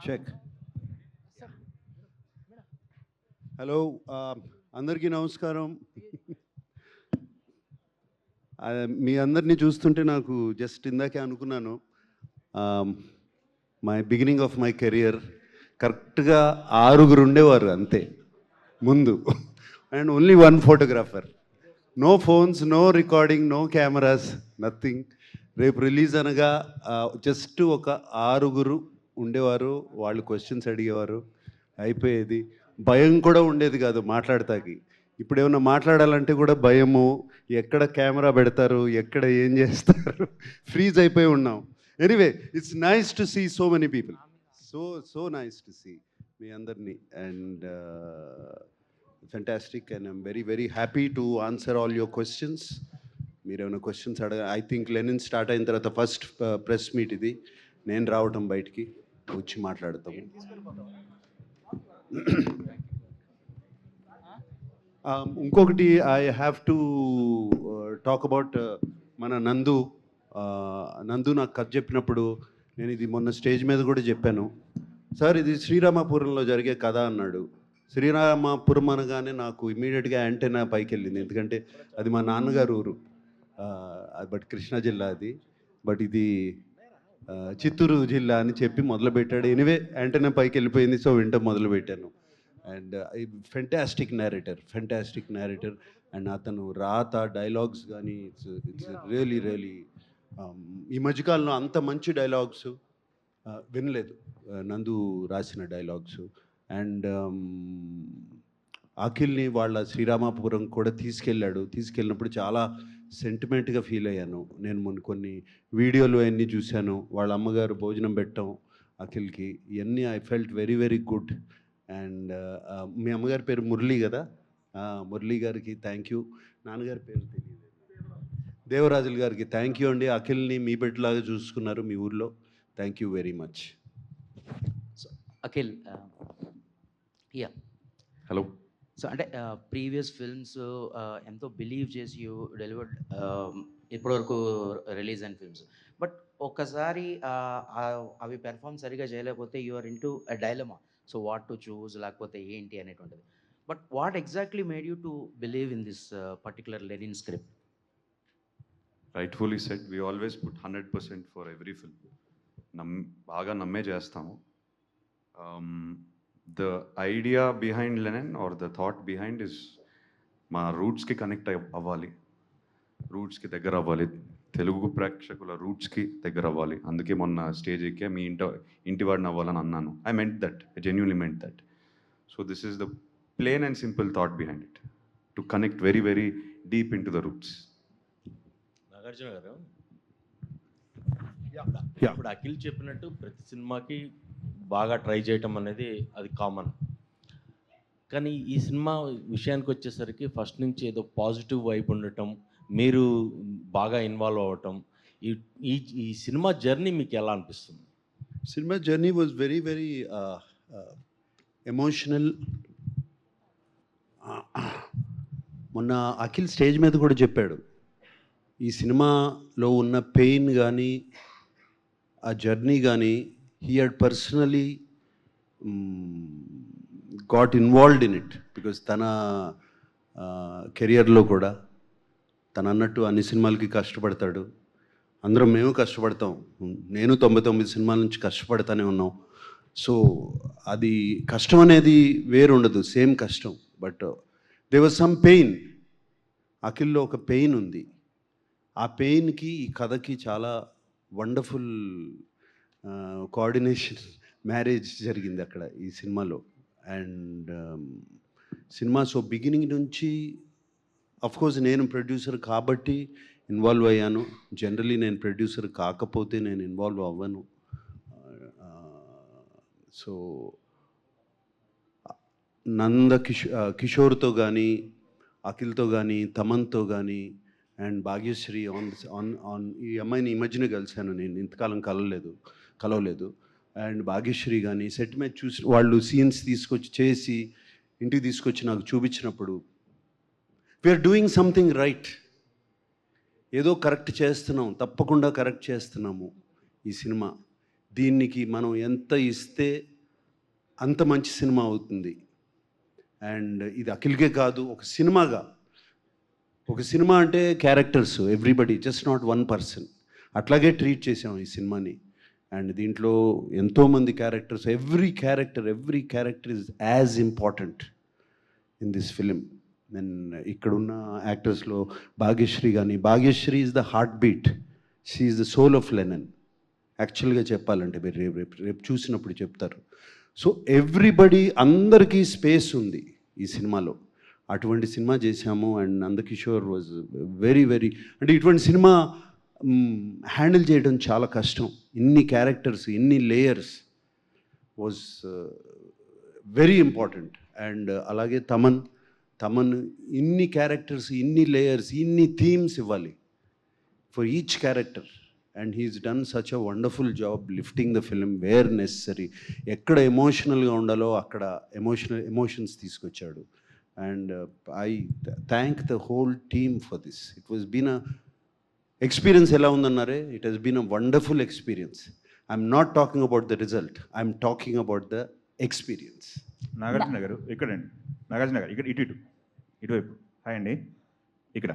Check. Hello, అందరికీ నమస్కారం. మీ అందరినీ చూస్తుంటే నాకు జస్ట్ ఇందాకే అనుకున్నాను, my beginning of my career కరెక్ట్గా 6 ఉండేవారు అంతే ముందు, and only one photographer. No phones, no recording, no cameras, nothing. రేపు రిలీజ్ అనగా జస్ట్ ఒక 6 ఉండేవారు. వాళ్ళు క్వశ్చన్స్ అడిగేవారు, అయిపోయేది. భయం కూడా ఉండేది కాదు మాట్లాడతాకి. ఇప్పుడు ఏమన్నా మాట్లాడాలంటే కూడా భయము, ఎక్కడ కెమెరా పెడతారు, ఎక్కడ ఏం చేస్తారు, ఫ్రీజ్ అయిపోయి ఉన్నాం. Anyway, it's nice to see so many people. So so nice to see మీ అందరినీ, and fantastic, and I'm very very happy to answer all your questions. మీరు ఏమైనా క్వశ్చన్స్ అడగ, ఐ థింక్ లెనిన్ స్టార్ట్ అయిన తర్వాత first press meet ఇది, నేను రావటం బయటికి వచ్చి మాట్లాడతాం. ఇంకొకటి I have to talk about మన నందు. నందు నాకు కథ చెప్పినప్పుడు నేను ఇది మొన్న స్టేజ్ మీద కూడా చెప్పాను. సార్, ఇది శ్రీరామపురంలో జరిగే కథ అన్నాడు. శ్రీరామపురం అనగానే నాకు ఇమీడియట్గా యాంటెనా పైకి వెళ్ళింది, ఎందుకంటే అది మా నాన్నగారు ఊరు. బట్ కృష్ణా జిల్లా అది, బట్ ఇది చిత్తూరు జిల్లా అని చెప్పి మొదలుపెట్టాడు. ఎనివే యాంటెనా పైకి వెళ్ళిపోయింది, సో వింటం మొదలుపెట్టాను. అండ్ ఫెంటాస్టిక్ నేరేటర్, అండ్ అతను రాత డైలాగ్స్ కానీ ఇట్స్ ఇట్స్ రియలీ రియలీ, ఈ మధ్యకాలంలో అంత మంచి డైలాగ్స్ వినలేదు, నందు రాసిన డైలాగ్స్. అండ్ అఖిల్ని వాళ్ళ శ్రీరామాపురం కూడా తీసుకెళ్ళినప్పుడు చాలా సెంటిమెంట్గా ఫీల్ అయ్యాను. నేను మొన్న కొన్ని వీడియోలు అవన్నీ చూశాను, వాళ్ళ అమ్మగారు భోజనం పెట్టడం అఖిల్కి, ఇవన్నీ I felt very very good. And మీ అమ్మగారి పేరు మురళి కదా, మురళి గారికి థ్యాంక్ యూ. నాన్నగారి పేరు తెలియదు, దేవరాజులు గారికి థ్యాంక్ యూ అండి. అఖిల్ని మీ బిడ్డలాగా చూసుకున్నారు మీ ఊర్లో. Thank you very much. Akhil, yeah, hello. So అంటే ప్రీవియస్ ఫిల్మ్స్ ఎంతో బిలీవ్ చేసి యూ డెలివర్డ్ ఇప్పటివరకు రిలీజ్ అయిన ఫిల్మ్స్, బట్ ఒక్కసారి అవి పెర్ఫామ్ సరిగా చేయలేకపోతే you are into dilemma. So what to choose, లేకపోతే ఏంటి అనేటువంటిది. But what exactly made you to believe in this particular Lenin script? Rightfully said, we always put 100% for every film. బాగా నమ్మే చేస్తాము. The idea behind Lenin are the thought behind is మా రూట్స్కి connect అవ్వాలి, రూట్స్కి దగ్గర అవ్వాలి, తెలుగు ప్రేక్షకుల రూట్స్కి దగ్గర అవ్వాలి. అందుకే మొన్న స్టేజ్ ఎక్కే మీ ఇంటి వాడిని అవ్వాలని అన్నాను. I meant that, I genuinely meant that. So this is the plain and simple thought behind it, to connect very very deep into the roots. Nagarjuna garu, ఇప్పుడు అఖిల్ చెప్పినట్టు ప్రతి సినిమాకి బాగా ట్రై చేయటం అనేది అది కామన్. కానీ ఈ సినిమా విషయానికి వచ్చేసరికి ఫస్ట్ నుంచి ఏదో పాజిటివ్ వైబ్ ఉండటం, మీరు బాగా ఇన్వాల్వ్ అవ్వటం, ఈ ఈ సినిమా జర్నీ మీకు ఎలా అనిపిస్తుంది? Cinema journey was very very emotional. మొన్న అఖిల్ స్టేజ్ మీద కూడా చెప్పాడు, ఈ సినిమాలో ఉన్న పెయిన్ కానీ ఆ జర్నీ కానీ he had personally got involved in it, because తన కెరియర్లో కూడా తను అన్నట్టు అన్ని సినిమాలకి కష్టపడతాడు, అందరం మేము కష్టపడతాం, నేను 99 సినిమాల నుంచి కష్టపడతానే ఉన్నాం. సో అది కష్టం అనేది వేరు ఉండదు, సేమ్ కష్టం. But they was some pain, అఖిల్లో ఒక పెయిన్ ఉంది. ఆ పెయిన్కి ఈ కథకి చాలా వండర్ఫుల్ కోఆర్డినేషన్, మ్యారేజ్ జరిగింది అక్కడ ఈ సినిమాలో. అండ్ సినిమా సో బిగినింగ్ నుంచి, అఫ్కోర్స్ నేను ప్రొడ్యూసర్ కాబట్టి ఇన్వాల్వ్ అయ్యాను. జనరలీ నేను ప్రొడ్యూసర్ కాకపోతే నేను ఇన్వాల్వ్ అవ్వను. సో కిషోర్తో కానీ, అఖిల్తో కానీ, తమన్తో కానీ, అండ్ భాగ్యశ్రీ ఆన్ ఈ అమ్మాయిని ఈ మధ్యనే కలిశాను, నేను ఇంతకాలం కలవలేదు. అండ్ భాగ్యశ్రీ కానీ సెట్ మీద చూసి వాళ్ళు సీన్స్ తీసుకొచ్చి చేసి ఇంటికి తీసుకొచ్చి నాకు చూపించినప్పుడు, వీఆర్ డూయింగ్ సంథింగ్ రైట్, ఏదో కరెక్ట్ చేస్తున్నాం, తప్పకుండా కరెక్ట్ చేస్తున్నాము ఈ సినిమా. దీనికి మనం ఎంత ఇస్తే అంత మంచి సినిమా అవుతుంది. అండ్ ఇది అఖిల్కే కాదు, ఒక సినిమాగా, ఒక సినిమా అంటే characters, everybody, just not one person, అట్లాగే ట్రీట్ చేసాం ఈ సినిమాని. అండ్ దీంట్లో ఎంతోమంది characters, every character is as important in this film. నేను ఇక్కడున్న యాక్టర్స్లో భాగ్యశ్రీ కానీ, Bhagyashree is the heartbeat, she is the soul of Lenin. యాక్చువల్గా చెప్పాలంటే మీరు రేపు చూసినప్పుడు చెప్తారు. సో ఎవ్రీబడి, అందరికీ స్పేస్ ఉంది ఈ సినిమాలో. అటువంటి సినిమా చేశాము. అండ్ నందకిషోర్ వాజ్ వెరీ అంటే ఇటువంటి సినిమా హ్యాండిల్ చేయడం చాలా కష్టం. ఇన్ని క్యారెక్టర్స్, ఇన్ని layers was very important. And అలాగే తమన్ ఇన్ని క్యారెక్టర్స్, ఇన్ని లేయర్స్, ఇన్ని థీమ్స్ ఇవ్వాలి for each character. And he's done such a wonderful job lifting the film where necessary. ఎక్కడ ఎమోషనల్గా ఉండాలో అక్కడ ఎమోషన్స్ తీసుకొచ్చాడు. And I thank the whole team for this. It was been a experience. ఎలా ఉందన్నారే, it has been a wonderful experience. I'm not talking about the result, I'm talking about the experience. Nagarjuna గారు ఇక్కడండి, నాగార్జున గారు ఇక్కడ ఇటువైపు. Hi అండి. ఇక్కడ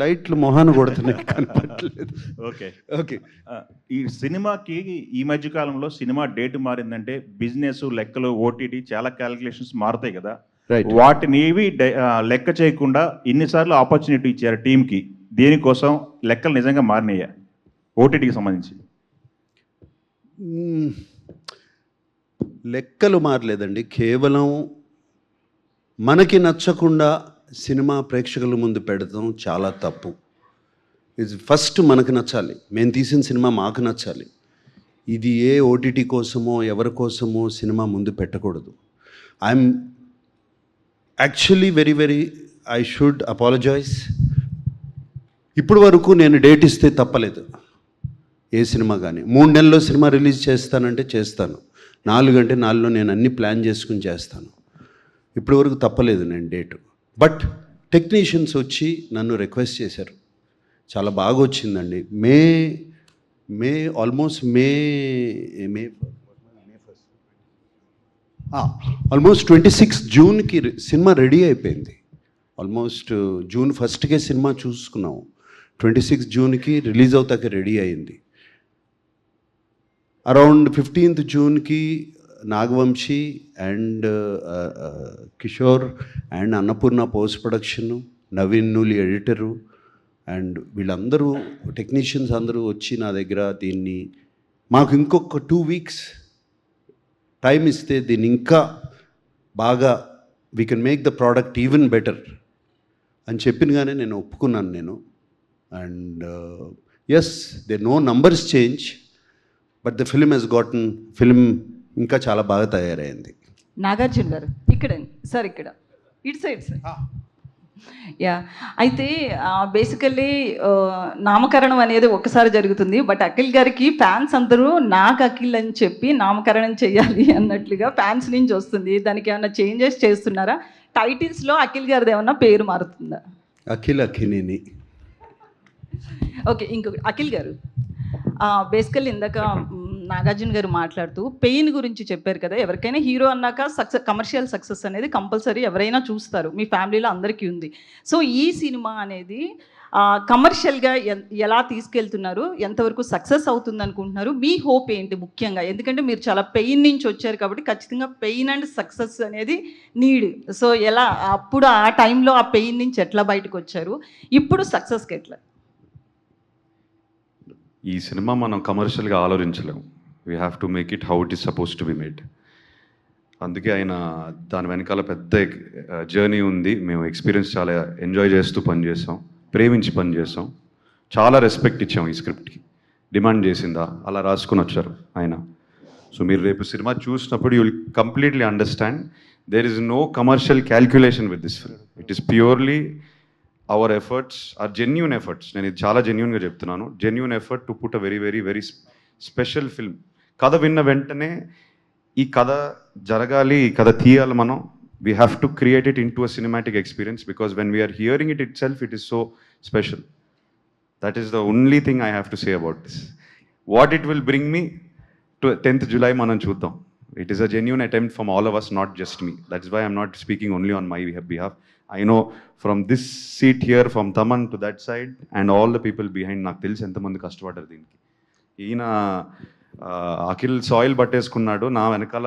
లైట్లు మొహాన్ని కొడుతున్నాయి, కనపడలేదు. ఓకే. ఈ సినిమాకి ఈ మధ్య కాలంలో సినిమా డేట్ మారిందంటే బిజినెస్, లెక్కలు, ఓటీటీ చాలా క్యాలిక్యులేషన్స్ మారుతాయి కదా. వాటిని ఏవి లెక్క చేయకుండా ఇన్నిసార్లు ఆపర్చునిటీ ఇచ్చారు టీంకి. దేనికోసం లెక్కలు నిజంగా మారినాయా ఓటీటీకి సంబంధించి? లెక్కలు మారలేదండి. కేవలం మనకి నచ్చకుండా సినిమా ప్రేక్షకుల ముందు పెడతాం చాలా తప్పు. ఇది ఫస్ట్ మనకు నచ్చాలి, మేము తీసిన సినిమా మాకు నచ్చాలి. ఇది ఏ ఓటీటీ కోసమో ఎవరి కోసమో సినిమా ముందు పెట్టకూడదు. I'm actually very I should apologise. ఇప్పటి వరకు నేను డేట్ ఇస్తే తప్పలేదు ఏ సినిమా కానీ. 3 నెలల్లో సినిమా రిలీజ్ చేస్తానంటే చేస్తాను, 4 అంటే 4లో నేను అన్ని ప్లాన్ చేసుకుని చేస్తాను. ఇప్పటి వరకు తప్పలేదు నేను డేటు. బట్ టెక్నీషియన్స్ వచ్చి నన్ను రిక్వెస్ట్ చేశారు, చాలా బాగా వచ్చిందండి. ఆల్మోస్ట్ 26 జూన్కి సినిమా రెడీ అయిపోయింది. ఆల్మోస్ట్ జూన్ 1కే సినిమా చూసుకున్నాము. 26 జూన్కి రిలీజ్ అవుతాక రెడీ అయింది. అరౌండ్ 15th జూన్కి Nagavamsi and Kishore and Annapurna post production, Naveen Nooli editor and వీళ్ళందరూ టెక్నీషియన్స్ అందరూ వచ్చి నా దగ్గర దీన్ని మాకు ఇంకొక 2 వీక్స్ టైం ఇస్తే దీన్ని ఇంకా బాగా we can make the product even better అని చెప్పినగానే నేను ఒప్పుకున్నాను నేను. And yes, they know numbers change, but the film has gotten, film ఇంకా చాలా బాగా తయారైంది. నాగార్జున గారు ఇక్కడండి సార్, ఇక్కడ ఇటు సైడ్ సార్. యా, అయితే బేసికల్లీ నామకరణం అనేది ఒక్కసారి జరుగుతుంది. బట్ అఖిల్ గారికి ఫ్యాన్స్ అందరూ నాకు అఖిల్ అని చెప్పి నామకరణం చేయాలి అన్నట్లుగా ఫ్యాన్స్ నుంచి వస్తుంది. దానికి ఏమైనా చేంజెస్ చేస్తున్నారా? టైటిల్స్లో అఖిల్ గారిది ఏమన్నా పేరు మారుతుందా? అఖిలేని. ఓకే, ఇంకొకటి అఖిల్ గారు, బేసికల్లీ ఇందాక నాగార్జున గారు మాట్లాడుతూ పెయిన్ గురించి చెప్పారు కదా. ఎవరికైనా హీరో అన్నాక కమర్షియల్ సక్సెస్ అనేది కంపల్సరీ ఎవరైనా చూస్తారు, మీ ఫ్యామిలీలో అందరికీ ఉంది. సో ఈ సినిమా అనేది కమర్షియల్గా ఎలా తీసుకెళ్తున్నారు, ఎంతవరకు సక్సెస్ అవుతుంది అనుకుంటున్నారు, మీ హోప్ ఏంటి ముఖ్యంగా? ఎందుకంటే మీరు చాలా పెయిన్ నుంచి వచ్చారు కాబట్టి ఖచ్చితంగా పెయిన్ అండ్ సక్సెస్ అనేది నీడ్. సో ఎలా అప్పుడు ఆ టైంలో ఆ పెయిన్ నుంచి ఎట్లా బయటకు వచ్చారు, ఇప్పుడు సక్సెస్కి ఎట్లా? ఈ సినిమా మనం కమర్షియల్గా ఆలోచించలేము. We have to make it how it is suppose to be made. అందుకే ఆయన దాని వెనకాల పెద్ద జర్నీ ఉంది. మేము ఎక్స్పీరియన్స్ చాలా ఎంజాయ్ చేస్తూ పనిచేసాం, ప్రేమించి పనిచేసాం, చాలా రెస్పెక్ట్ ఇచ్చాం ఈ స్క్రిప్ట్కి. డిమాండ్ చేసిందా అలా రాసుకుని వచ్చారు ఆయన. సో మీరు రేపు సినిమా చూసినప్పుడు you will completely understand there is no commercial calculation with this film. It is purely our efforts are genuine efforts. నేను ఇది చాలా జెన్యూన్గా చెప్తున్నాను. Genuine effort to put a very special film. కథ విన్న వెంటనే ఈ కథ జరగాలి, ఈ కథ తీయాలి మనం. We have to create it in to a cinematic experience because when we're hearing it self it is so special. That is the only thing I have to say about this. What it will bring me to 10th July మనం చూద్దాం. It is a genuine attempt from all of us, not just me. That's why I'm not speaking only on my behalf. I know from this seat here, from Taman to that side, and all the people behind, నాకు తెలిసి ఎంతమంది కష్టపడ్డారు దీనికి. ఈయన Akhil soil పట్టేసుకున్నాడు, నా వెనకాల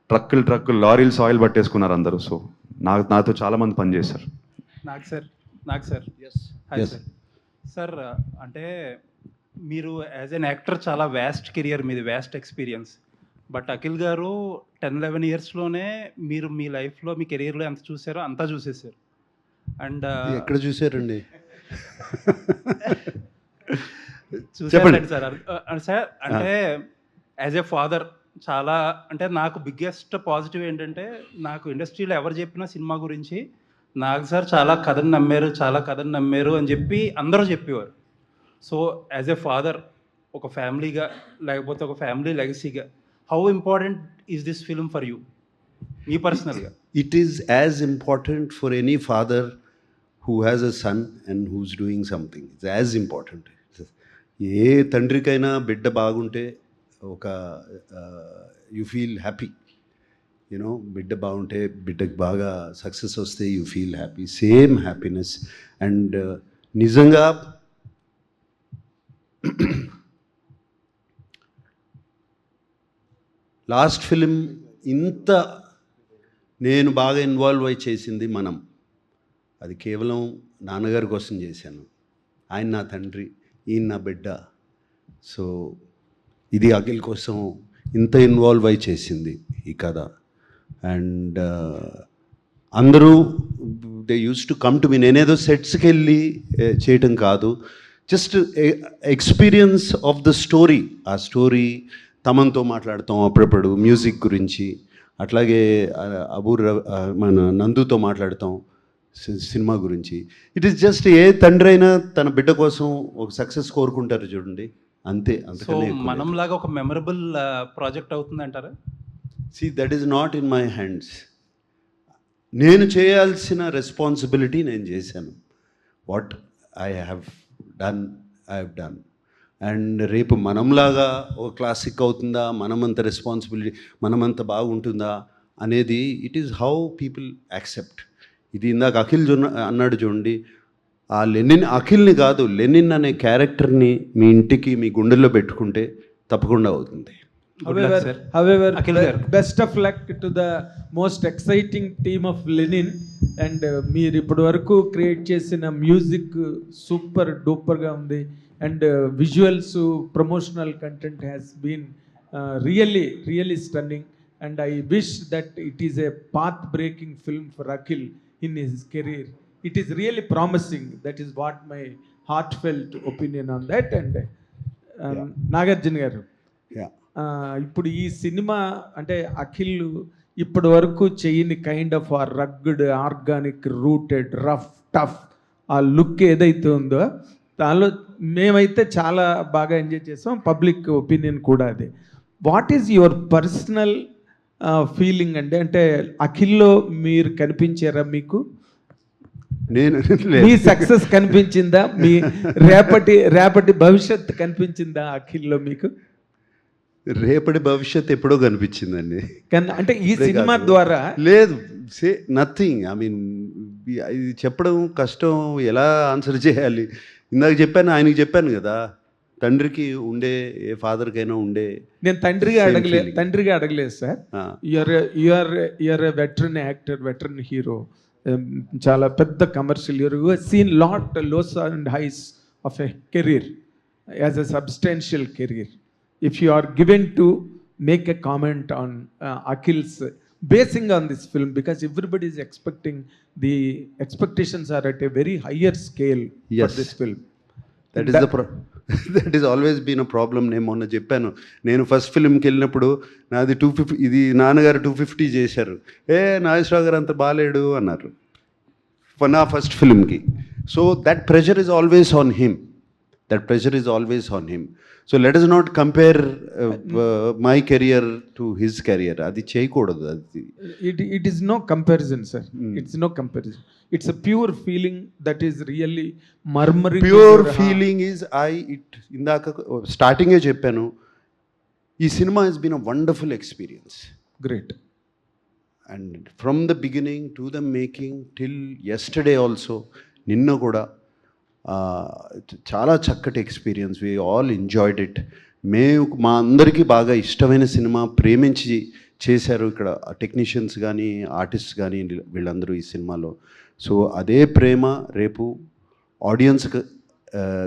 ట్రక్కులు లారీలు సాయిల్ పట్టేసుకున్నారు అందరూ. సో నాతో చాలామంది పనిచేశారు. నాకు సార్ హాయ్ సార్. అంటే మీరు యాజ్ ఎన్ యాక్టర్ చాలా వ్యాస్ట్ కెరియర్ మీది, వ్యాస్ట్ ఎక్స్పీరియన్స్. బట్ అఖిల్ గారు 10-11 ఇయర్స్లోనే మీరు మీ లైఫ్లో మీ కెరీర్లో ఎంత చూసారో అంతా చూసేసారు. అండ్ ఎక్కడ చూసారండి? చూసారండి సార్. సార్ అంటే యాజ్ ఏ ఫాదర్ చాలా, అంటే నాకు బిగ్గెస్ట్ పాజిటివ్ ఏంటంటే, నాకు ఇండస్ట్రీలో ఎవరు చెప్పినా సినిమా గురించి నాకు సార్ చాలా కథను నమ్మారు అని చెప్పి అందరూ చెప్పేవారు. సో యాజ్ ఏ ఫాదర్, ఒక ఫ్యామిలీగా, లేకపోతే ఒక ఫ్యామిలీ లెగసీగా, how important is this film for you, మీ పర్సనల్గా? It is as important for any father who has a son and who's doing something. It's as important. ఏ తండ్రికైనా బిడ్డ బాగుంటే ఒక యు ఫీల్ హ్యాపీ, యూనో. బిడ్డ బాగుంటే, బిడ్డకి బాగా సక్సెస్ వస్తే you feel happy, same happiness. And నిజంగా లాస్ట్ ఫిలిం ఇంత నేను బాగా ఇన్వాల్వ్ అయి చేసింది మనం, అది కేవలం నాన్నగారి కోసం చేశాను. ఆయన నా తండ్రి, ఈయన నా బిడ్డ. సో ఇది అఖిల్ కోసం ఇంత ఇన్వాల్వ్ అయి చేసింది ఈ కథ. అండ్ అందరూ they use to come to me. నేనేదో సెట్స్కి వెళ్ళి చేయటం కాదు, just experience of the story. ఆ స్టోరీ తమన్తో మాట్లాడతాం అప్పుడప్పుడు మ్యూజిక్ గురించి, అట్లాగే మన నందుతో మాట్లాడతాం సినిమా గురించి. ఇట్ ఈస్ జస్ట్, ఏ తండ్రి అయినా తన బిడ్డ కోసం ఒక సక్సెస్ కోరుకుంటారు చూడండి, అంతే. సో మనంలాగా ఒక మెమరబుల్ ప్రాజెక్ట్ అవుతుంది అంటారా? See, that is not in my hands. నేను చేయాల్సిన రెస్పాన్సిబిలిటీ నేను చేశాను. What I have done. And రేపు మనంలాగా ఒక క్లాసిక్ అవుతుందా, మనమంత రెస్పాన్సిబిలిటీ, మనమంత బాగుంటుందా అనేది, it is how people accept. ఇది ఇందాక అఖిల్ అన్నాడు చూడండి, ఆ అఖిల్ని కాదు, లెనిన్ అనే క్యారెక్టర్ని మీ ఇంటికి, మీ గుండెల్లో పెట్టుకుంటే తప్పకుండా అవుతుంది. However, best of luck to the most exciting team of Lenin. And మీరు ఇప్పటి వరకు క్రియేట్ చేసిన మ్యూజిక్ సూపర్ డూపర్గా ఉంది. And visuals, promotional content has been really stunning. And I wish that it is a path breaking film for Akhil in his career. It is really promising. That is what my heartfelt opinion on that. And Nagarjuna garu, ఇప్పుడు ఈ cinema అంటే అఖిల్ ఇప్పటి వరకు చేయని kind of ఆ rugged, organic, rooted, rough, tough ఆ look ఏదైతే ఉందో, దానిలో మేమైతే చాలా బాగా ఎంజాయ్ చేసాం, పబ్లిక్ ఒపీనియన్ కూడా అదే. What is your personal feeling అండి? అంటే అఖిల్లో మీరు కనిపించారా? మీకు మీ సక్సెస్ కనిపించిందా? మీ రేపటి భవిష్యత్తు కనిపించిందా అఖిల్లో మీకు? రేపటి భవిష్యత్ ఎప్పుడో కనిపించిందండి. అంటే ఈ సినిమా ద్వారా లేదు, నథింగ్. ఐ మీన్, ఇది చెప్పడం కష్టం, ఎలా ఆన్సర్ చేయాలి. ఇందాక చెప్పాను, ఆయనకి చెప్పాను కదా, తండ్రికి ఉండే, ఏ ఫాదర్కైనా ఉండే. నేను తండ్రిగా అడగలేదు sir. Your veteran actor, veteran hero, చాలా పెద్ద commercial. Your seen lot lows and highs of a career as a substantial career. If you are given to make a comment on Akhil's basing on this film, because everybody is expecting, the expectations are at a very higher scale for this film. That is that is always been a problem. నేను మొన్న చెప్పాను, నేను first ఫిల్మ్కి వెళ్ళినప్పుడు నాది 250, ఇది నాన్నగారు 250 చేశారు, నాగేశ్వరరావు గారు అంత బాగాలేడు అన్నారు నా ఫస్ట్ ఫిల్మ్కి. So that pressure is always on him. So let us not compare my career to his career. అది చేయకూడదు. అది it is no comparison, sir. It's no comparison. It's a pure feeling that is really murmuring. in pure your heart. Feeling is ఇందాక స్టార్టింగే చెప్పాను, ఈ cinema has been a wonderful experience. Great. And from the beginning to the making till yesterday also, నిన్న కూడా చాలా చక్కటి experience. We all enjoyed it. మా అందరికీ బాగా ఇష్టమైన సినిమా, ప్రేమించి చేశారు ఇక్కడ టెక్నీషియన్స్ కానీ ఆర్టిస్ట్ కానీ వీళ్ళందరూ ఈ సినిమాలో. సో అదే ప్రేమ రేపు ఆడియన్స్కి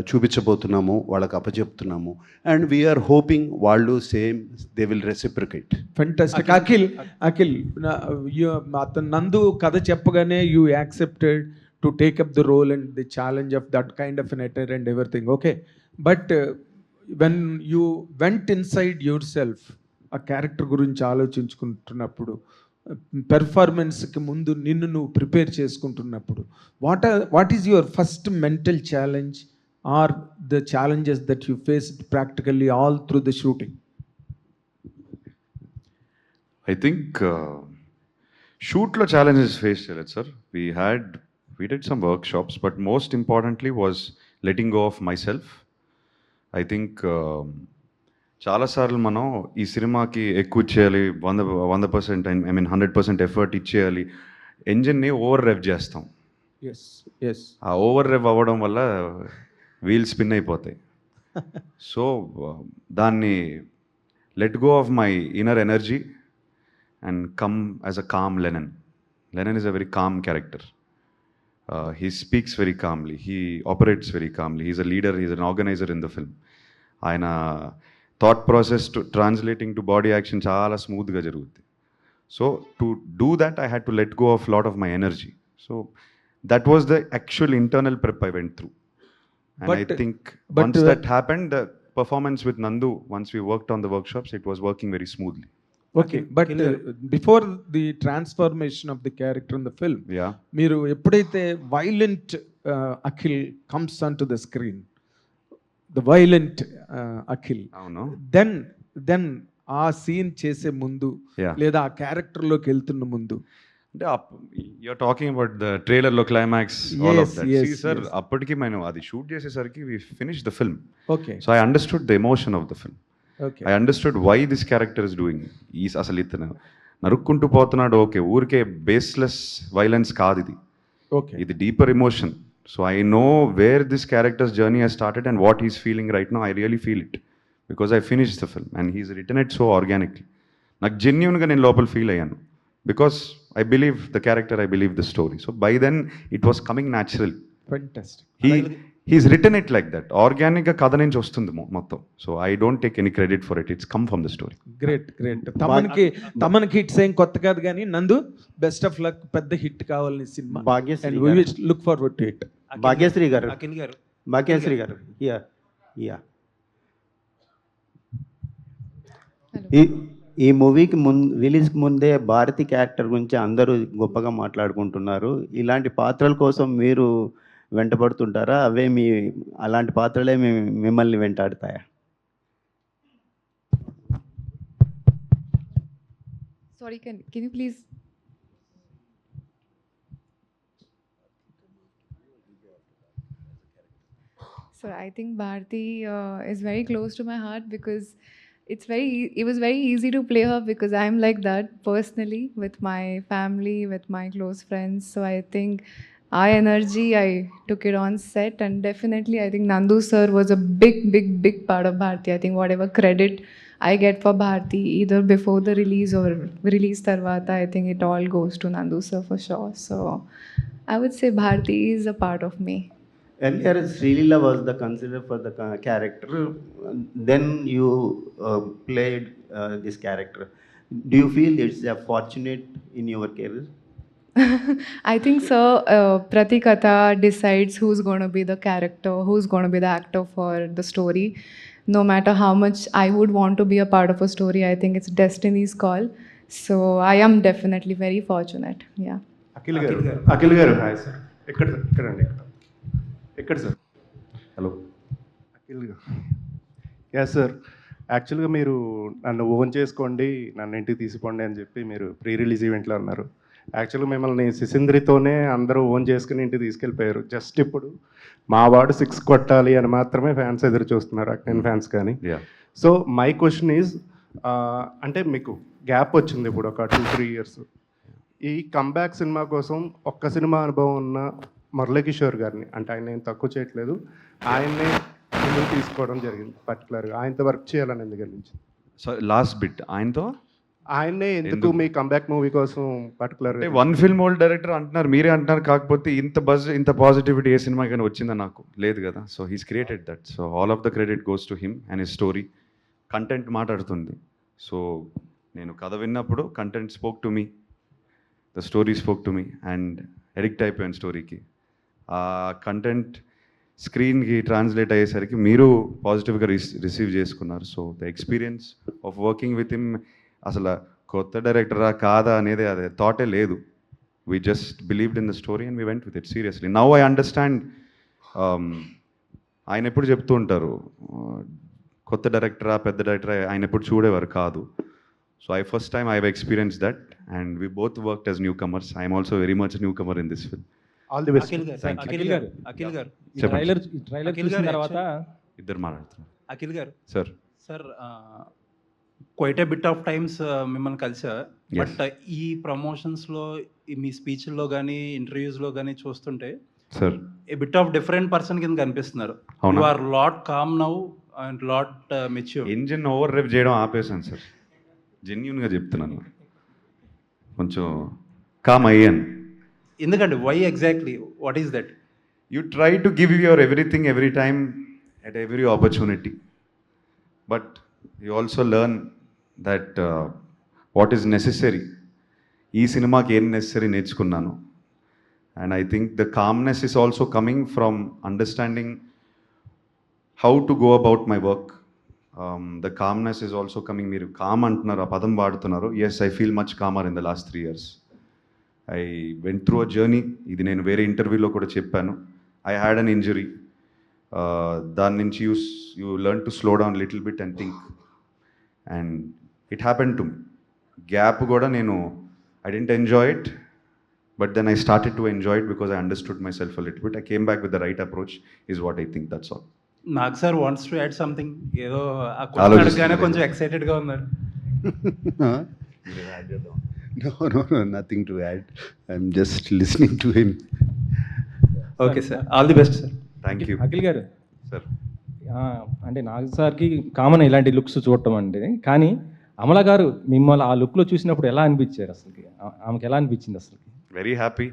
చూపించబోతున్నాము, వాళ్ళకి అప్పచెప్తున్నాము. అండ్ వీఆర్ హోపింగ్ వాళ్ళు same they will reciprocate. Fantastic. Akhil అతను నందు కథ చెప్పగానే you accepted to take up the role and the challenge of that kind of an eater and everything. Okay, but when you went inside yourself, ఆ character గురించి ఆలోచించుకుంటున్నప్పుడు, పెర్ఫార్మెన్స్కి ముందు నిన్ను నువ్వు ప్రిపేర్ చేసుకుంటున్నప్పుడు, what is your first mental challenge or the challenges that you faced practically all through the shooting? I think షూట్లో challenges face చేయలేదు sir. we did some workshops, but most importantly was letting go of myself. I think చాలాసార్లు మనం ఈ సినిమాకి ఎక్కువ ఇచ్చేయాలి, 100%, I mean 100% effort ఇచ్చేయాలి, ఎంజిన్ని over rev చేస్తాం. ఆ ఓవర్ రెవ్ అవ్వడం వల్ల వీల్ స్పిన్ అయిపోతాయి. సో దాన్ని let go of my inner energy and come as a calm Lennon. Lennon is a very calm character. He speaks very calmly, he operates very calmly, he's a leader, he's an organizer in the film. ఆయన thought process to translating to body action చాలా స్మూత్గా జరుగుతుంది. So to do that I had to let go of lot of my energy. So that was the actual internal prep I went through. And I think once that happened, the performance with Nandu, once we worked on the workshops, it was working very smoothly. Okay, but before the transformation of the character in the film, మీరు ఎప్పుడైతే violent Akhil comes on to the screen, the violent Akhil, then ఆ scene చేసే ముందు లేదా ఆ క్యారెక్టర్లోకి వెళ్తున్న ముందు, అంటే యూఆర్ టాకింగ్ అబౌట్ ద ట్రైలర్లో climax, all of that. See sir, అప్పటికి మనం అది షూట్ చేసేసరికి we finish the film. Okay, so I understood the emotion of the film. I understood why this character is doing. అసలు ఇతను నరుక్కుంటూ పోతున్నాడు, okay, ఊరికే బేస్లెస్ వైలెన్స్ కాదు ఇది. ఓకే, ఇది deeper emotion. So I know where this character's journey has started and what he's feeling right now. I really feel it because I finish the film and he's written it so organically. నాకు జెన్యూన్గా నేను లోపల feel అయ్యాను because I believe the character, I believe the story. So by then it was coming natural. Fantastic. He's written it like that. Organic కథ నుంచి వస్తుంది మొత్తం. So I don't take any credit for it. It's come from the story. Great. తమకి hits ఏం కొత్త కాదు, కానీ Nandu best of luck. పెద్ద హిట్ కావాలని cinema. Bhagyashree look forward to it. Bhagyashree garu ఈ మూవీకి రిలీజ్కి ముందే భారతి క్యారెక్టర్ గురించి అందరూ గొప్పగా మాట్లాడుకుంటున్నారు. ఇలాంటి పాత్రల కోసం మీరు వెంటబడుతుంటారా? అలాంటి పాత్రలే మిమ్మల్ని వెంటాడుతాయా? Sorry, can you please? So I think Bharti is very close to my heart because it was very easy to play her because I'm like that personally with my family, with my close friends. So I think our energy, I took it on set, and definitely I think Nandu sir was a big part of Bharti. I think whatever credit I get for Bharti, either before the release or release tarvata, I think it all goes to Nandu sir for sure. So I would say Bharti is a part of me. Earlier, Srilila was the considered for the character. Then you played this character. Do you feel it's fortunate in your career? I think, sir, Pratikatha decides who's going to be the character, who's going to be the actor for the story. No matter how much I would want to be a part of a story, I think it's destiny's call. So I am definitely very fortunate. Yeah. Akhil గారు hi sir. ఎక్కడ sir? Hello Akhil garu. Yeah sir, యాక్చువల్గా మీరు నన్ను own చేసుకోండి, నన్ను ఇంటికి తీసుకోండి అని చెప్పి మీరు ప్రీ రిలీజ్ ఈవెంట్లో అన్నారు. యాక్చువల్గా మిమ్మల్ని సిసింద్రితోనే అందరూ ఓన్ చేసుకుని ఇంటికి తీసుకెళ్ళిపోయారు. జస్ట్ ఇప్పుడు మా వాడు 6 కొట్టాలి అని మాత్రమే ఫ్యాన్స్ ఎదురు చూస్తున్నారు, అక్కినేని ఫ్యాన్స్ కానీ. సో మై క్వశ్చన్ ఈజ్, అంటే మీకు గ్యాప్ వచ్చింది ఇప్పుడు ఒక 2-3 ఇయర్స్. ఈ కంబ్యాక్ సినిమా కోసం ఒక్క సినిమా అనుభవం ఉన్న మురళీకిషోర్ గారిని, అంటే ఆయన నేను తక్కువ చేయట్లేదు, ఆయన్నే ముందుకు తీసుకోవడం జరిగింది. పర్టికులర్గా ఆయనతో వర్క్ చేయాలని ఎందుకు అనిపించింది? సో లాస్ట్ బిట్ ఆయనతో ఆయన్నే ఎందుకు మీ కంబ్యాక్ మూవీ కోసం particular? One film old director అంటున్నారు, మీరే అంటున్నారు. కాకపోతే ఇంత బజ్, ఇంత పాజిటివిటీ ఏ సినిమా కానీ వచ్చిందా? నాకు లేదు కదా. So he's created that. So all of the credit goes to him and his story. Content మాట్లాడుతుంది. సో నేను కథ విన్నప్పుడు content spoke to me, the story spoke to me, and addict అయిపోయాను స్టోరీకి. ఆ కంటెంట్ స్క్రీన్కి ట్రాన్స్లేట్ అయ్యేసరికి మీరు పాజిటివ్గా రిసీవ్ చేసుకున్నారు. So the experience of working with him, అసలు కొత్త డైరెక్టరా కాదా అనేది అదే థాటే లేదు. We just believed in the story and we went with it seriously. Now I understand. ఆయన ఎప్పుడు చెప్తూ ఉంటారు, కొత్త డైరెక్టరా పెద్ద డైరెక్టరా ఆయన ఎప్పుడు చూడేవారు కాదు. So first time I have experience that and we both worked as newcomers. I'm also very much newcomer in this film. All the best. Akhil garu trailer చూసిన తర్వాత ఇద్దరు మాట్లాడుతున్నారు. Akhil garu sir quite a bit of times మిమ్మల్ని కలిసా. But ఈ ప్రమోషన్స్లో మీ స్పీచ్ల్లో కానీ ఇంటర్వ్యూస్లో కానీ చూస్తుంటే sir a bit of different person కింద కనిపిస్తున్నారు. అవునా? You are lot calm now and lot mature. Engine over rev చేయడం ఆపేసాను సార్, జెన్యున్గా చెప్తున్నాను. కొంచెం కామ్ అయ్యాను. ఎందుకండి? Why exactly? What is that? You try to give your everything every time at every opportunity, but you also learn that what is necessary. ఈ సినిమాకి ఏం నెసరీ నేర్చుకున్నాను. And I think the calmness is also coming from understanding how to go about my work. The calmness is also coming. మీరు com అంటున్నారు, ఆ పదం వాడుతున్నారు. Yes, I feel much calmer in the last 3 years. I went through a journey. ఇది నేను వేరే ఇంటర్వ్యూలో కూడా చెప్పాను. I had an injury. దాని నుంచి you learn to slow down a little bit and think. And it happened to me. Gap కూడా నేను I didn't enjoy it, but then I started to enjoy it because I understood myself a little bit. I came back with the right approach is what I think. That's all. Nag sir wants to add something. ఏదో ఆ question అడగగానే కొంచెం ఎక్సైటెడ్గా ఉన్నారు. No, nothing to add. I'm just listening to him. Okay sir, all the best sir. Thank you. Akhil garu sir అంటే నాగ్ సార్కి common ఇలాంటి looks చూడటం అంటే, కానీ అమల గారు మిమ్మల్ని ఆ లుక్లో చూసినప్పుడు ఎలా అనిపించారు? అసలుకి ఆమెకి ఎలా అనిపించింది అసలు? Very happy.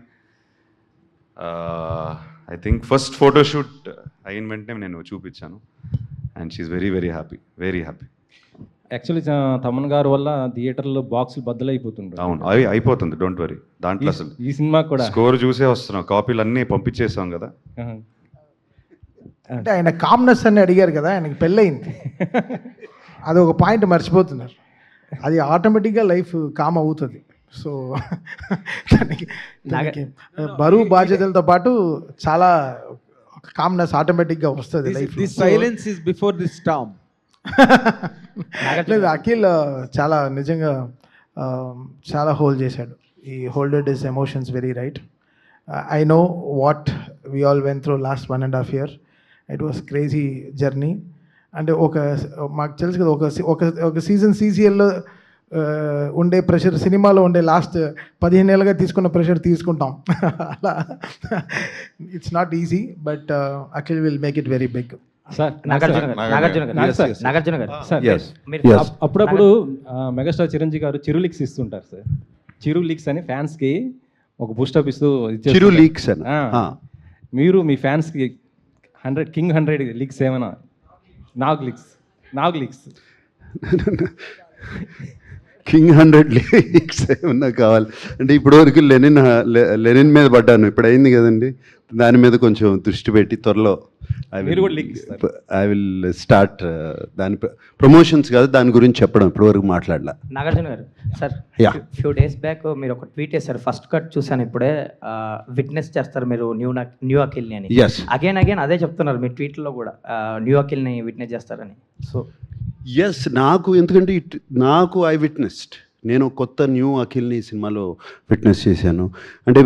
I think first photoshoot అయిన వెంటనే నేను చూపించాను and she's very very happy, very happy. Actually Thaman garu వల్ల థియేటర్లో బాక్సులు బద్దలైపోతుంటారు. అవును, అవి అయిపోతుంది, డోంట్ వరీ. దాంట్లో అసలు ఈ సినిమా కూడా స్కోర్ చూసే వస్తున్నాం, కాపీలు అన్నీ పంపించేసాం కదా. అంటే ఆయన కామ్నెస్ అని అడిగారు కదా, ఆయనకి పెళ్ళయింది. అది ఒక పాయింట్ మర్చిపోతున్నారు. అది ఆటోమేటిక్గా లైఫ్ కామ్ అవుతుంది. సో బరువు బాధ్యతలతో పాటు చాలా కామ్నెస్ ఆటోమేటిక్గా వస్తుంది life. This silence is before this Storm. లేదు, అఖిల్ చాలా నిజంగా చాలా హోల్డ్ చేశాడు. ఈ హోల్డెడ్ his emotions very right. I know what we all went through last 1.5 years. It was crazy journey. అంటే మాకు తెలుసు కదా, ఒక సీజన్ సీసీఎల్లో ఉండే ప్రెషర్ సినిమాలో ఉండే లాస్ట్ 15 ఏళ్ళుగా తీసుకున్న ప్రెషర్ తీసుకుంటాం. అలా it's not easy, but Akhil will make it very big. Sir Nagarjuna garu అప్పుడప్పుడు మెగాస్టార్ చిరంజీవి గారు చిరు లీక్స్ ఇస్తుంటారు సార్. చిరు లీక్స్ అని ఫ్యాన్స్కి ఒక బూస్టప్ ఇస్తూ చిరు లీక్స్ అని. మీరు మీ ఫ్యాన్స్కి 100 లీక్స్ ఏమైనా? నాగ్ లీక్స్ కింగ్ 100 లీక్స్ ఏమన్నా కావాలి అంటే, ఇప్పటివరకు లెనిన్ మీద పడ్డాను, ఇప్పుడు అయింది కదండి, దాని మీద కొంచెం దృష్టి పెట్టి త్వరలో ఐ విల్ స్టార్ట్. దాని ప్రమోషన్స్ కాదు, దాని గురించి చెప్పడం ఇప్పటివరకు మాట్లాడలా. నాగార్జున గారు సార్, ఫ్యూ డేస్ బ్యాక్ మీరు ఒక ట్వీట్ చేశారు, ఫస్ట్ కట్ చూసాను ఇప్పుడే, విట్నెస్ చేస్తారు మీరు న్యూ అఖిల్ని అని. అగైన్ అదే చెప్తున్నారు మీ ట్వీట్లో కూడా, న్యూ అఖిల్ని విట్నెస్ చేస్తారని. సో ఎస్, నాకు ఎందుకంటే నాకు ఐ విట్నెస్డ్, నేను కొత్త న్యూ అఖిల్ని ఈ సినిమాలో విట్నెస్ చేశాను. అంటే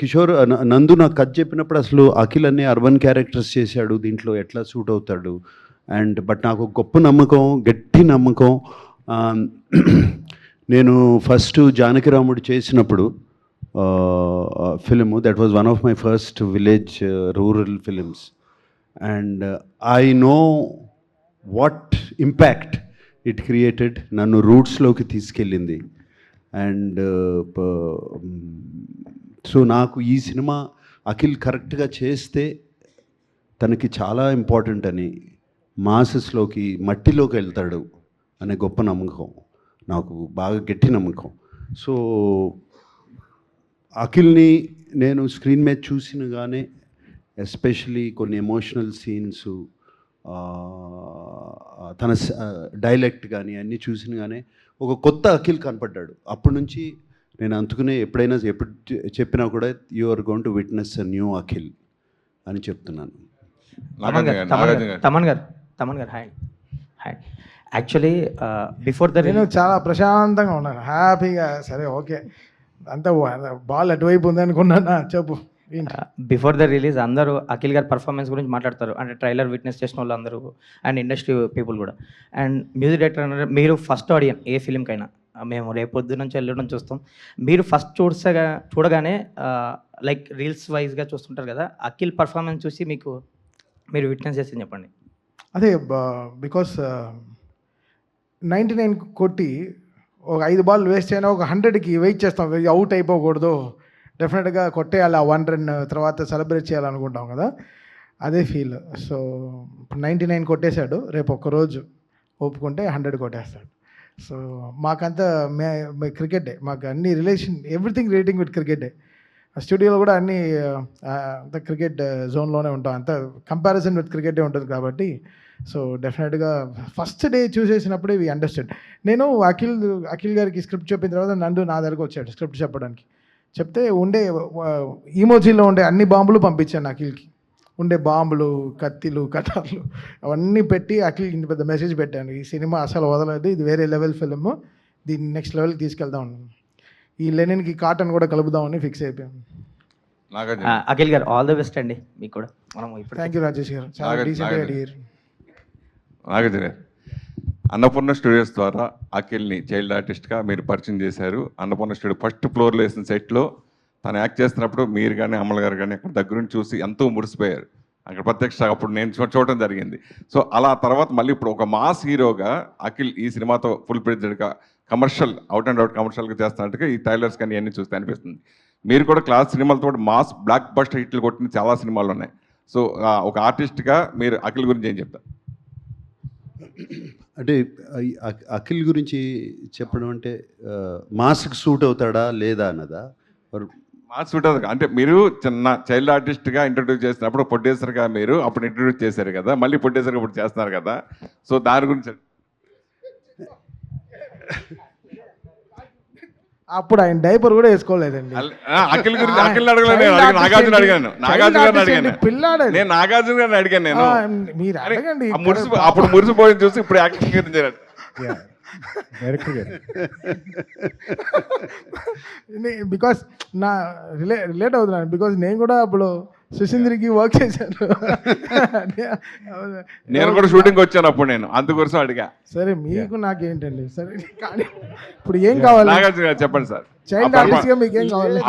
కిషోర్ నందు నాకు కథ చెప్పినప్పుడు అసలు అఖిల్ అన్ని అర్బన్ క్యారెక్టర్స్ చేశాడు, దీంట్లో ఎట్లా సూట్ అవుతాడు బట్ నాకు గొప్ప నమ్మకం, గట్టి నమ్మకం. నేను ఫస్ట్ జానకిరాముడు చేసినప్పుడు film, that was one of my first village rural films, and I know what impact it created. నన్ను రూట్స్లోకి తీసుకెళ్ళింది. అండ్ సో నాకు ఈ సినిమా అఖిల్ కరెక్ట్గా చేస్తే తనకి చాలా ఇంపార్టెంట్ అని, మాసెస్లోకి మట్టిలోకి వెళ్తాడు అనే గొప్ప నమ్మకం, నాకు బాగా గట్టి నమ్మకం. సో అఖిల్ని నేను స్క్రీన్ మీద చూసినగానే, ఎస్పెషలీ కొన్ని ఎమోషనల్ సీన్స్, తన డైలెక్ట్ కానీ అన్నీ చూసినగానే ఒక కొత్త అఖిల్ కనపడ్డాడు. అప్పటి నుంచి నేను అందుకునే ఎప్పుడు చెప్పినా కూడా you are going to witness a new Akhil అని చెప్తున్నాను. తమన్ గారు హాయ్. యాక్చువల్లీ బిఫోర్ ద నేను చాలా ప్రశాంతంగా ఉన్నాను, హ్యాపీగా. సరే ఓకే, అంతా బాల్ అటువైపు ఉంది అనుకున్నానా? చెప్పు. బిఫోర్ ద రిలీజ్ అందరూ అఖిల్ గారి పర్ఫార్మెన్స్ గురించి మాట్లాడతారు, అంటే ట్రైలర్ విట్నెస్ చేసిన వాళ్ళు అందరూ అండ్ ఇండస్ట్రీ పీపుల్ కూడా. అండ్ మ్యూజిక్ డైరెక్టర్ అన్నారు, మీరు ఫస్ట్ ఆడియన్స్ ఏ ఫిలింకైనా, మేము రేపు పొద్దు నుంచి వెళ్ళడం చూస్తాం, మీరు ఫస్ట్ చూడగానే లైక్ రీల్స్ వైజ్గా చూస్తుంటారు కదా, అఖిల్ పర్ఫార్మెన్స్ చూసి మీరు విట్నెస్ చేసి చెప్పండి. అదే బికాస్ 99 కొట్టి ఒక 5 బాల్ వేస్ట్ అయినా ఒక 100కి వెయిట్ చేస్తాం, అవుట్ అయిపోకూడదు, డెఫినెట్గా కొట్టేయాలి, ఆ 1 రన్ తర్వాత సెలబ్రేట్ చేయాలనుకుంటాం కదా, అదే ఫీల్. సో ఇప్పుడు 99 కొట్టేశాడు, రేపు ఒక్కరోజు ఒప్పుకుంటే 100 కొట్టేస్తాడు. సో మాకంతా క్రికెటే, మాకు అన్ని రిలేషన్, ఎవ్రీథింగ్ రిలేటింగ్ విత్ క్రికెటే. స్టూడియోలో కూడా అన్నీ అంత క్రికెట్ జోన్లోనే ఉంటాం, అంత కంపారిజన్ విత్ క్రికెటే ఉంటుంది కాబట్టి. సో డెఫినెట్గా ఫస్ట్ డే చూసేసినప్పుడే వి అండర్స్టాండ్. నేను అఖిల్ గారికి స్క్రిప్ట్ చెప్పిన తర్వాత నందు నా దగ్గరకు వచ్చాడు స్క్రిప్ట్ చెప్పడానికి. చెప్తే ఉండే ఈమోజీలో ఉండే అన్ని బాంబులు పంపించాను అఖిల్కి, ఉండే బాంబులు, కత్తిలు, కటార్లు అవన్నీ పెట్టి అఖిల్కి ఇంత పెద్ద మెసేజ్ పెట్టాను, ఈ సినిమా అసలు వదలదు, ఇది వేరే లెవెల్ ఫిల్మ్, దీన్ని నెక్స్ట్ లెవెల్కి తీసుకెళ్దాం, ఈ లెనిన్కి కాటన్ కూడా కలుపుదామని ఫిక్స్ అయిపోయాను. అఖిల్ గారు ఆల్ ద బెస్ట్ అండి మీకు కూడా. మనం థ్యాంక్ యూ రాజేష్ గారు, చాలా డీసెంట్గా అడిగారు. నాగార్జున గారు, అన్నపూర్ణ స్టూడియోస్ ద్వారా అఖిల్ని చైల్డ్ ఆర్టిస్ట్గా మీరు పరిచయం చేశారు. అన్నపూర్ణ స్టూడియో ఫస్ట్ ఫ్లోర్లో వేసిన సెట్లో తను యాక్ట్ చేస్తున్నప్పుడు మీరు కానీ అమల్ గారు కానీ అక్కడ దగ్గరుండి చూసి ఎంతో మురిసిపోయారు. అక్కడ ప్రత్యక్ష అప్పుడు నేను చూడటం జరిగింది. సో అలా తర్వాత మళ్ళీ ఇప్పుడు ఒక మాస్ హీరోగా అఖిల్ ఈ సినిమాతో ఫుల్ ప్రెజెడ్గా కమర్షియల్ అవుట్ అండ్ అవుట్ కమర్షియల్గా చేస్తున్నట్టుగా ఈ ట్రైలర్స్ కానీ అన్నీ చూస్తే అనిపిస్తుంది. మీరు కూడా క్లాస్ సినిమాలతో మాస్ బ్లాక్ బస్టర్ హిట్లు కొట్టిన చాలా సినిమాలు ఉన్నాయి. సో ఒక ఆర్టిస్ట్గా మీరు అఖిల్ గురించి ఏం చెప్తారు? అంటే అఖిల్ గురించి చెప్పడం అంటే మాస్కి సూట్ అవుతాడా లేదా అన్నదా? మాస్ సూట్ అవుతుంది అంటే మీరు చిన్న చైల్డ్ ఆర్టిస్ట్గా ఇంట్రడ్యూస్ చేసినప్పుడు ప్రొడ్యూసర్గా మీరు అప్పుడు ఇంట్రడ్యూస్ చేశారు కదా, మళ్ళీ ప్రొడ్యూసర్గా ఇప్పుడు చేస్తున్నారు కదా, సో దాని గురించి అప్పుడు ఆయన డైపర్ కూడా వేసుకోలేదండి. అఖిల్ గురించి అఖిల్ అడగలేదు, నాగార్జున అడిగాను, నాగార్జున గారిని అడిగాను, నేను నాగార్జున గారిని అడిగాను. నేను మీరు అడగండి, అప్పుడు మురిసిపోయింది చూసి ఇప్పుడు యాక్టింగ్ గురించి డైరెక్టర్ గారు. బికాస్ నా రిలేట్ అవుతున్నాను, బికాస్ నేను కూడా అప్పుడు సుశీంద్రికి వర్క్ చేశాను, నేను కూడా షూటింగ్ వచ్చాను అప్పుడు, నేను అందుకోసం అడిగా. సరే మీకు నాకేంటండి, సరే కానీ ఇప్పుడు ఏం కావాలి? నాగార్జున గారు చెప్పండి సార్, చైల్డ్ ఆర్టిస్ట్గా మీకు ఏం కావాలి?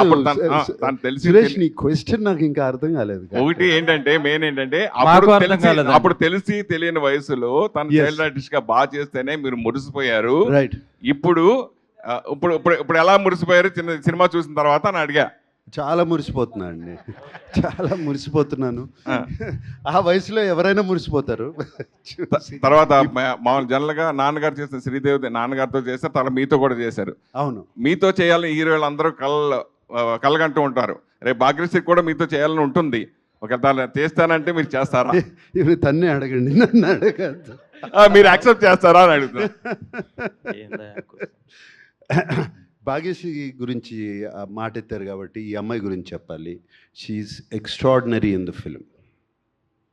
సురేష్ నీ క్వశ్చన్ నాకు ఇంకా అర్థం కాలేదు. ఒకటి ఏంటంటే మెయిన్ ఏంటంటే అప్పుడు తెలిసి తెలియని వయసులో తను చైల్డ్ ఆర్టిస్ట్ గా బాగా చేస్తేనే మీరు మురిసిపోయారు. రైట్. ఇప్పుడు ఇప్పుడు ఇప్పుడు ఎలా మురిసిపోయారు చిన్న సినిమా చూసిన తర్వాత అని అడిగా. చాలా మురిసిపోతున్నాను అండి, చాలా మురిసిపోతున్నాను. ఆ వయసులో ఎవరైనా మురిసిపోతారు. తర్వాత మామూలు జనరల్గా నాన్నగారు చేసిన శ్రీదేవి నాన్నగారితో చేస్తారు, తర్వాత మీతో కూడా చేశారు. అవును, మీతో చేయాలని హీరోలు అందరూ కలగంటూ ఉంటారు. రేపు భాగ్యశ్రీ కూడా మీతో చేయాలని ఉంటుంది. ఒకవేళ చేస్తానంటే మీరు చేస్తారా? ఇవి తన్నే అడగండి, నన్ను అడగద్దు. మీరు యాక్సెప్ట్ చేస్తారా అని అడుగుతా. భాగ్యశ్రీ గురించి మాట ఎత్తారు కాబట్టి ఈ అమ్మాయి గురించి చెప్పాలి. She's extraordinary in the film,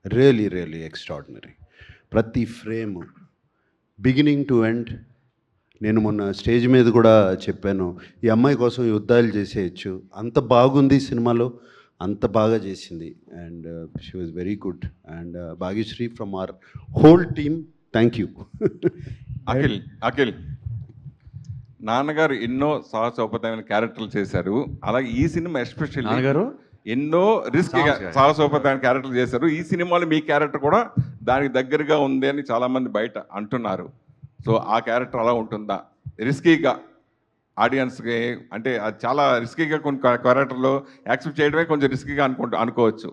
really really extraordinary. ప్రతి ఫ్రేమ్ బిగినింగ్ టు ఎండ్ నేను మొన్న స్టేజ్ మీద కూడా చెప్పాను, ఈ అమ్మాయి కోసం యుద్ధాలు చేసేయచ్చు, అంత బాగుంది సినిమాలో, అంత బాగా చేసింది. And she was very good. And Bhagyashree from our whole team, thank you. Akhil నాన్నగారు ఎన్నో సాహసోపేతమైన క్యారెక్టర్లు చేశారు, అలాగే ఈ సినిమా ఎస్పెషల్లీ నాన్నగారు ఎన్నో రిస్కీగా సాహసోపేతమైన క్యారెక్టర్లు చేశారు. ఈ సినిమాలో మీ క్యారెక్టర్ కూడా దానికి దగ్గరగా ఉంది అని చాలామంది బయట అంటున్నారు. సో ఆ క్యారెక్టర్ అలా ఉంటుందా, రిస్కీగా ఆడియన్స్కి? అంటే అది చాలా రిస్కీగా కొన్ని క్యారెక్టర్లు యాక్సెప్ట్ చేయడమే కొంచెం రిస్కీగా అనుకోవచ్చు.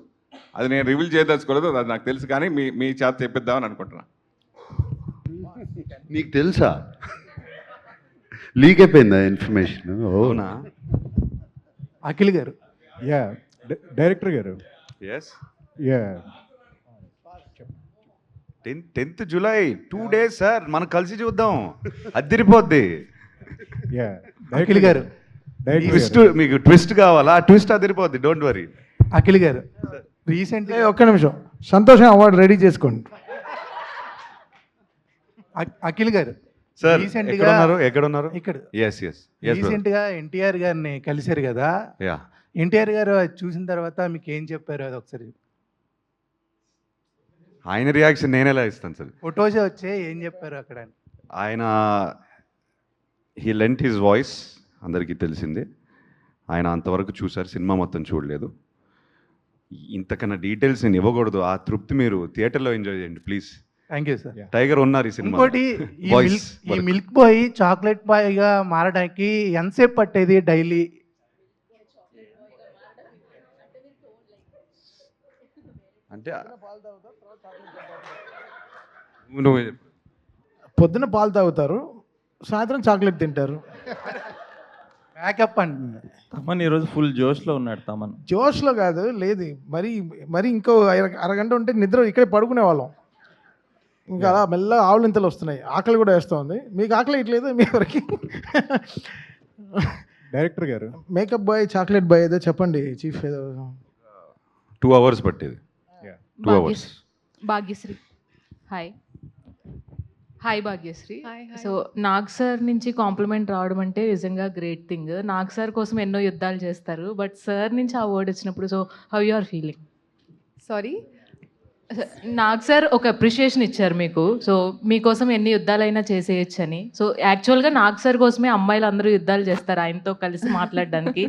అది నేను రివీల్ చేయదలుచుకోలేదు, అది నాకు తెలుసు, కానీ మీ చేత చెప్పిద్దామని అనుకుంటున్నా. నీకు తెలుసా? లీక్ అయిపోయిందా ఇన్ఫర్మేషన్? అవునా Akhil garu? Yeah director garu. Yes yeah 10th July 2 days sir, మనం కలిసి చూద్దాం, అదిరిపోద్ది. యా అఖిల్ గారు, ట్విస్ట్, మీకు ట్విస్ట్ కావాలా? ట్విస్ట్ అదిరిపోద్ది, డోంట్ వరీ. అఖిల్ గారు రీసెంట్గా ఒక్క నిమిషం, సంతోషం అవార్డు రెడీ చేసుకోండి. అఖిల్ గారు సార్ రీసెంట్గా ఎక్కడ ఉన్నారు? ఇక్కడ ఎస్ రీసెంట్గా ఎన్టీఆర్ గారిని కలిశారు కదా, యా. ఎన్టీఆర్ గారు అది చూసిన తర్వాత మీకు ఏం చెప్పారు అది ఒకసారి? ఆయన రియాక్షన్ నేను ఎలా ఇస్తాను సార్? ఫొటోస్ వచ్చే ఏం చెప్పారు అక్కడ? ఆయన హీ లెంట్ హిజ్ వాయిస్, అందరికీ తెలిసిందే. ఆయన అంతవరకు చూశారు, సినిమా మొత్తం చూడలేదు. ఇంతకన్నా డీటెయిల్స్ నేను ఇవ్వకూడదు. ఆ తృప్తి మీరు థియేటర్లో ఎంజాయ్ చేయండి please. Thank you sir. Tiger ఉన్నారు ఈ సినిమా. ఇంకోటి, ఈ మిల్క్ బాయ్ చాక్లెట్ బాయ్గా మారడానికి ఎంతసేపు పట్టేది డైలీ? అంటే పొద్దున పాలు తాగుతారు, సాయంత్రం చాక్లెట్ తింటారు. మేకప్ అండి. తమన్ ఈరోజు ఫుల్ జోష్లో ఉన్నాడు. తమన్ జోష్లో కాదు, లేదు మరి ఇంకో అరగంట ఉంటే నిద్ర ఇక్కడే పడుకునే వాళ్ళం. ఇంకా అలా మెల్లగా ఆవులింతలు వస్తున్నాయి, ఆకలి కూడా వేస్తుంది. మీకు ఆకలి ఇట్లేదు మీ వరకు? డైరెక్టర్ గారు మేకప్ బాయ్ చాక్లెట్ బాయ్ ఏదో చెప్పండి చీఫ్. ఏదో 2 hours పట్టేది. 2 hours. Bhagyashree. Hi Bhagyashree. So Nag sir నుంచి కాంప్లిమెంట్ రావడం అంటే నిజంగా గ్రేట్ థింగ్. నాగ్ సార్ కోసం ఎన్నో యుద్ధాలు చేస్తారు, బట్ సార్ నుంచి ఆ వర్డ్ వచ్చినప్పుడు so how you are feeling? Sorry, Nag sir ఒక అప్రిషియేషన్ ఇచ్చారు మీకు, సో మీకోసం ఎన్ని యుద్ధాలైనా చేసేయచ్చు అని. సో యాక్చువల్గా నాగ్ సార్ కోసమే అమ్మాయిలు అందరూ యుద్ధాలు చేస్తారు ఆయనతో కలిసి మాట్లాడడానికి.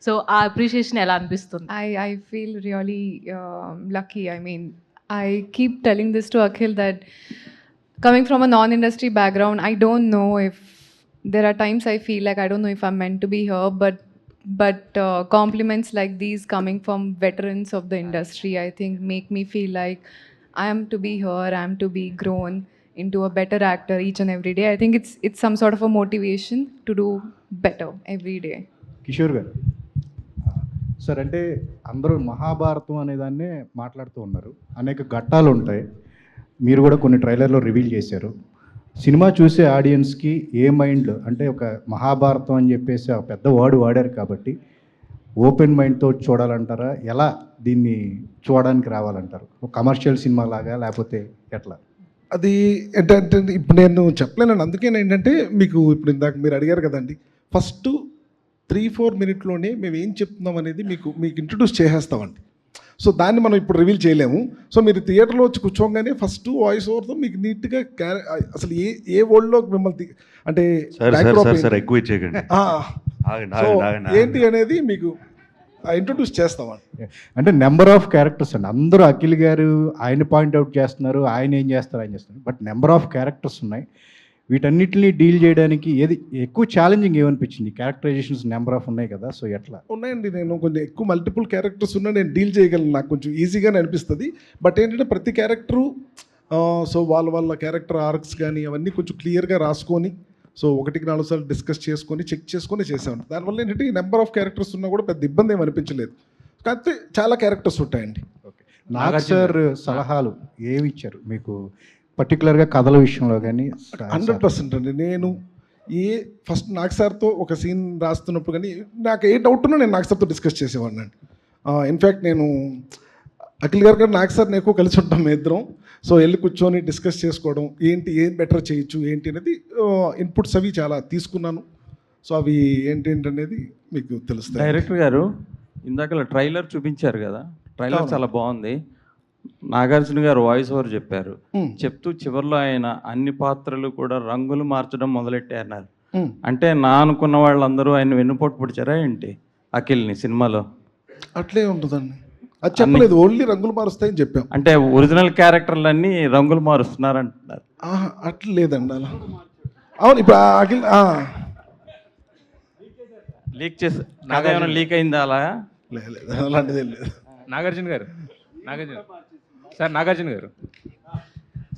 సో ఆ అప్రిషియేషన్ ఎలా అనిపిస్తుంది? I feel really lucky. I mean, I keep telling this to Akhil that coming from a non-industry background, I don't know if there are times I feel like I don't know if I'm meant to be here, but compliments like these coming from veterans of the industry, I think make me feel like I am to be here, I am to be grown into a better actor each and every day. I think it's some sort of a motivation to do better every day. Kishore గారు sir, అంటే అందరూ మహాభారతం అనే దాన్నే మాట్లాడుతూ ఉన్నారు. అనేక ఘట్టాలు ఉంటాయి, మీరు కూడా కొన్ని ట్రైలర్లో రివీల్ చేశారు. సినిమా చూసే ఆడియన్స్కి ఏ మైండ్లో, అంటే ఒక మహాభారతం అని చెప్పేసి ఒక పెద్ద వర్డ్ వాడారు కాబట్టి ఓపెన్ మైండ్తో చూడాలంటారా? ఎలా దీన్ని చూడడానికి రావాలంటారు? ఒక కమర్షియల్ సినిమా లాగా లేకపోతే ఎట్లా? అది ఏంటంటే ఇప్పుడు నేను చెప్పలేను. అందుకే ఏంటంటే మీకు ఇప్పుడు ఇందాక మీరు అడిగారు కదండి, ఫస్ట్ 3-4 minutesలోనే మేము ఏం చెప్తున్నాం అనేది మీకు ఇంట్రడ్యూస్ చేసేస్తామండి. సో దాన్ని మనం ఇప్పుడు రివీల్ చేయలేము. సో మీరు థియేటర్లో వచ్చి కూర్చోగానే ఫస్ట్ వాయిస్ ఓవర్తో మీకు నీట్గా అసలు ఏ వరల్డ్లో మిమ్మల్ని అంటే ఎక్కువ ఇచ్చేయకండి, ఏంటి అనేది మీకు ఇంట్రడ్యూస్ చేస్తామండి. అంటే నెంబర్ ఆఫ్ క్యారెక్టర్స్ అండి. అందరూ అఖిల్ గారు ఆయన పాయింట్అవుట్ చేస్తున్నారు, ఆయన ఏం చేస్తారు, ఆయన చేస్తున్నారు. బట్ నెంబర్ ఆఫ్ క్యారెక్టర్స్ ఉన్నాయి. వీటన్నిటిని డీల్ చేయడానికి ఏది ఎక్కువ ఛాలెంజింగ్ ఏమనిపించింది? క్యారెక్టరైజేషన్స్ నెంబర్ ఆఫ్ ఉన్నాయి కదా, సో ఎట్లా? ఉన్నాయండి, నేను కొంచెం ఎక్కువ మల్టిపుల్ క్యారెక్టర్స్ ఉన్నా నేను డీల్ చేయగలను, నాకు కొంచెం ఈజీగానే అనిపిస్తుంది. బట్ ఏంటంటే ప్రతి క్యారెక్టరు సో వాళ్ళ క్యారెక్టర్ ఆర్క్స్ కానీ అవన్నీ కొంచెం క్లియర్గా రాసుకొని, సో 1-4 సార్లు డిస్కస్ చేసుకొని చెక్ చేసుకొని చేసామండి. దానివల్ల ఏంటంటే ఈ నెంబర్ ఆఫ్ క్యారెక్టర్స్ ఉన్నా కూడా పెద్ద ఇబ్బంది ఏమి అనిపించలేదు. కాకపోతే చాలా క్యారెక్టర్స్ ఉంటాయండి. ఓకే, నాగ్ సార్ సలహాలు ఏమి ఇచ్చారు మీకు పర్టికులర్గా కథల విషయంలో కానీ? 100% అండి. నేను ఫస్ట్ నాగ్ సార్తో ఒక సీన్ రాస్తున్నప్పుడు కానీ నాకు ఏ డౌట్ ఉన్నా నేను నాగ్ సార్తో డిస్కస్ చేసేవాడిని అండి. ఇన్ఫ్యాక్ట్ నేను అఖిల్ గారు నాగ్ సార్ ఎక్కువ కలిసి ఉంటాం ఇద్దరం. సో వెళ్ళి కూర్చొని డిస్కస్ చేసుకోవడం, ఏంటి ఏం బెటర్ చేయొచ్చు ఏంటి అనేది ఇన్పుట్స్ అవి చాలా తీసుకున్నాను. సో అవి ఏంటనేది మీకు తెలుస్తాయి. డైరెక్టర్ గారు ఇందాక ట్రైలర్ చూపించారు కదా, ట్రైలర్ చాలా బాగుంది. నాగార్జున గారు వాయిస్ ఓవర్ చెప్పారు. చెప్తూ చివరిలో ఆయన అన్ని పాత్రలు కూడా రంగులు మార్చడం మొదలెట్టారు. అంటే నా అనుకున్న వాళ్ళందరూ ఆయన వెన్నుపోటు పొడిచారా ఏంటి అఖిల్ని సినిమాలో? అట్లే ఉంటుందండి, అది చెప్పలేదు, ఓన్లీ రంగులు మారుస్తాయని చెప్పాం. అంటే ఒరిజినల్ క్యారెక్టర్లన్నీ రంగులు మారుస్తున్నారు అంటున్నారు. అట్లా లేదండి అలా. అవును, ఇప్పుడు అఖిల్ లీక్ చేసి నాకేమైనా లీక్ అయిందా అలా? లేదు, అలాంటిది లేదు. నాగార్జున గారు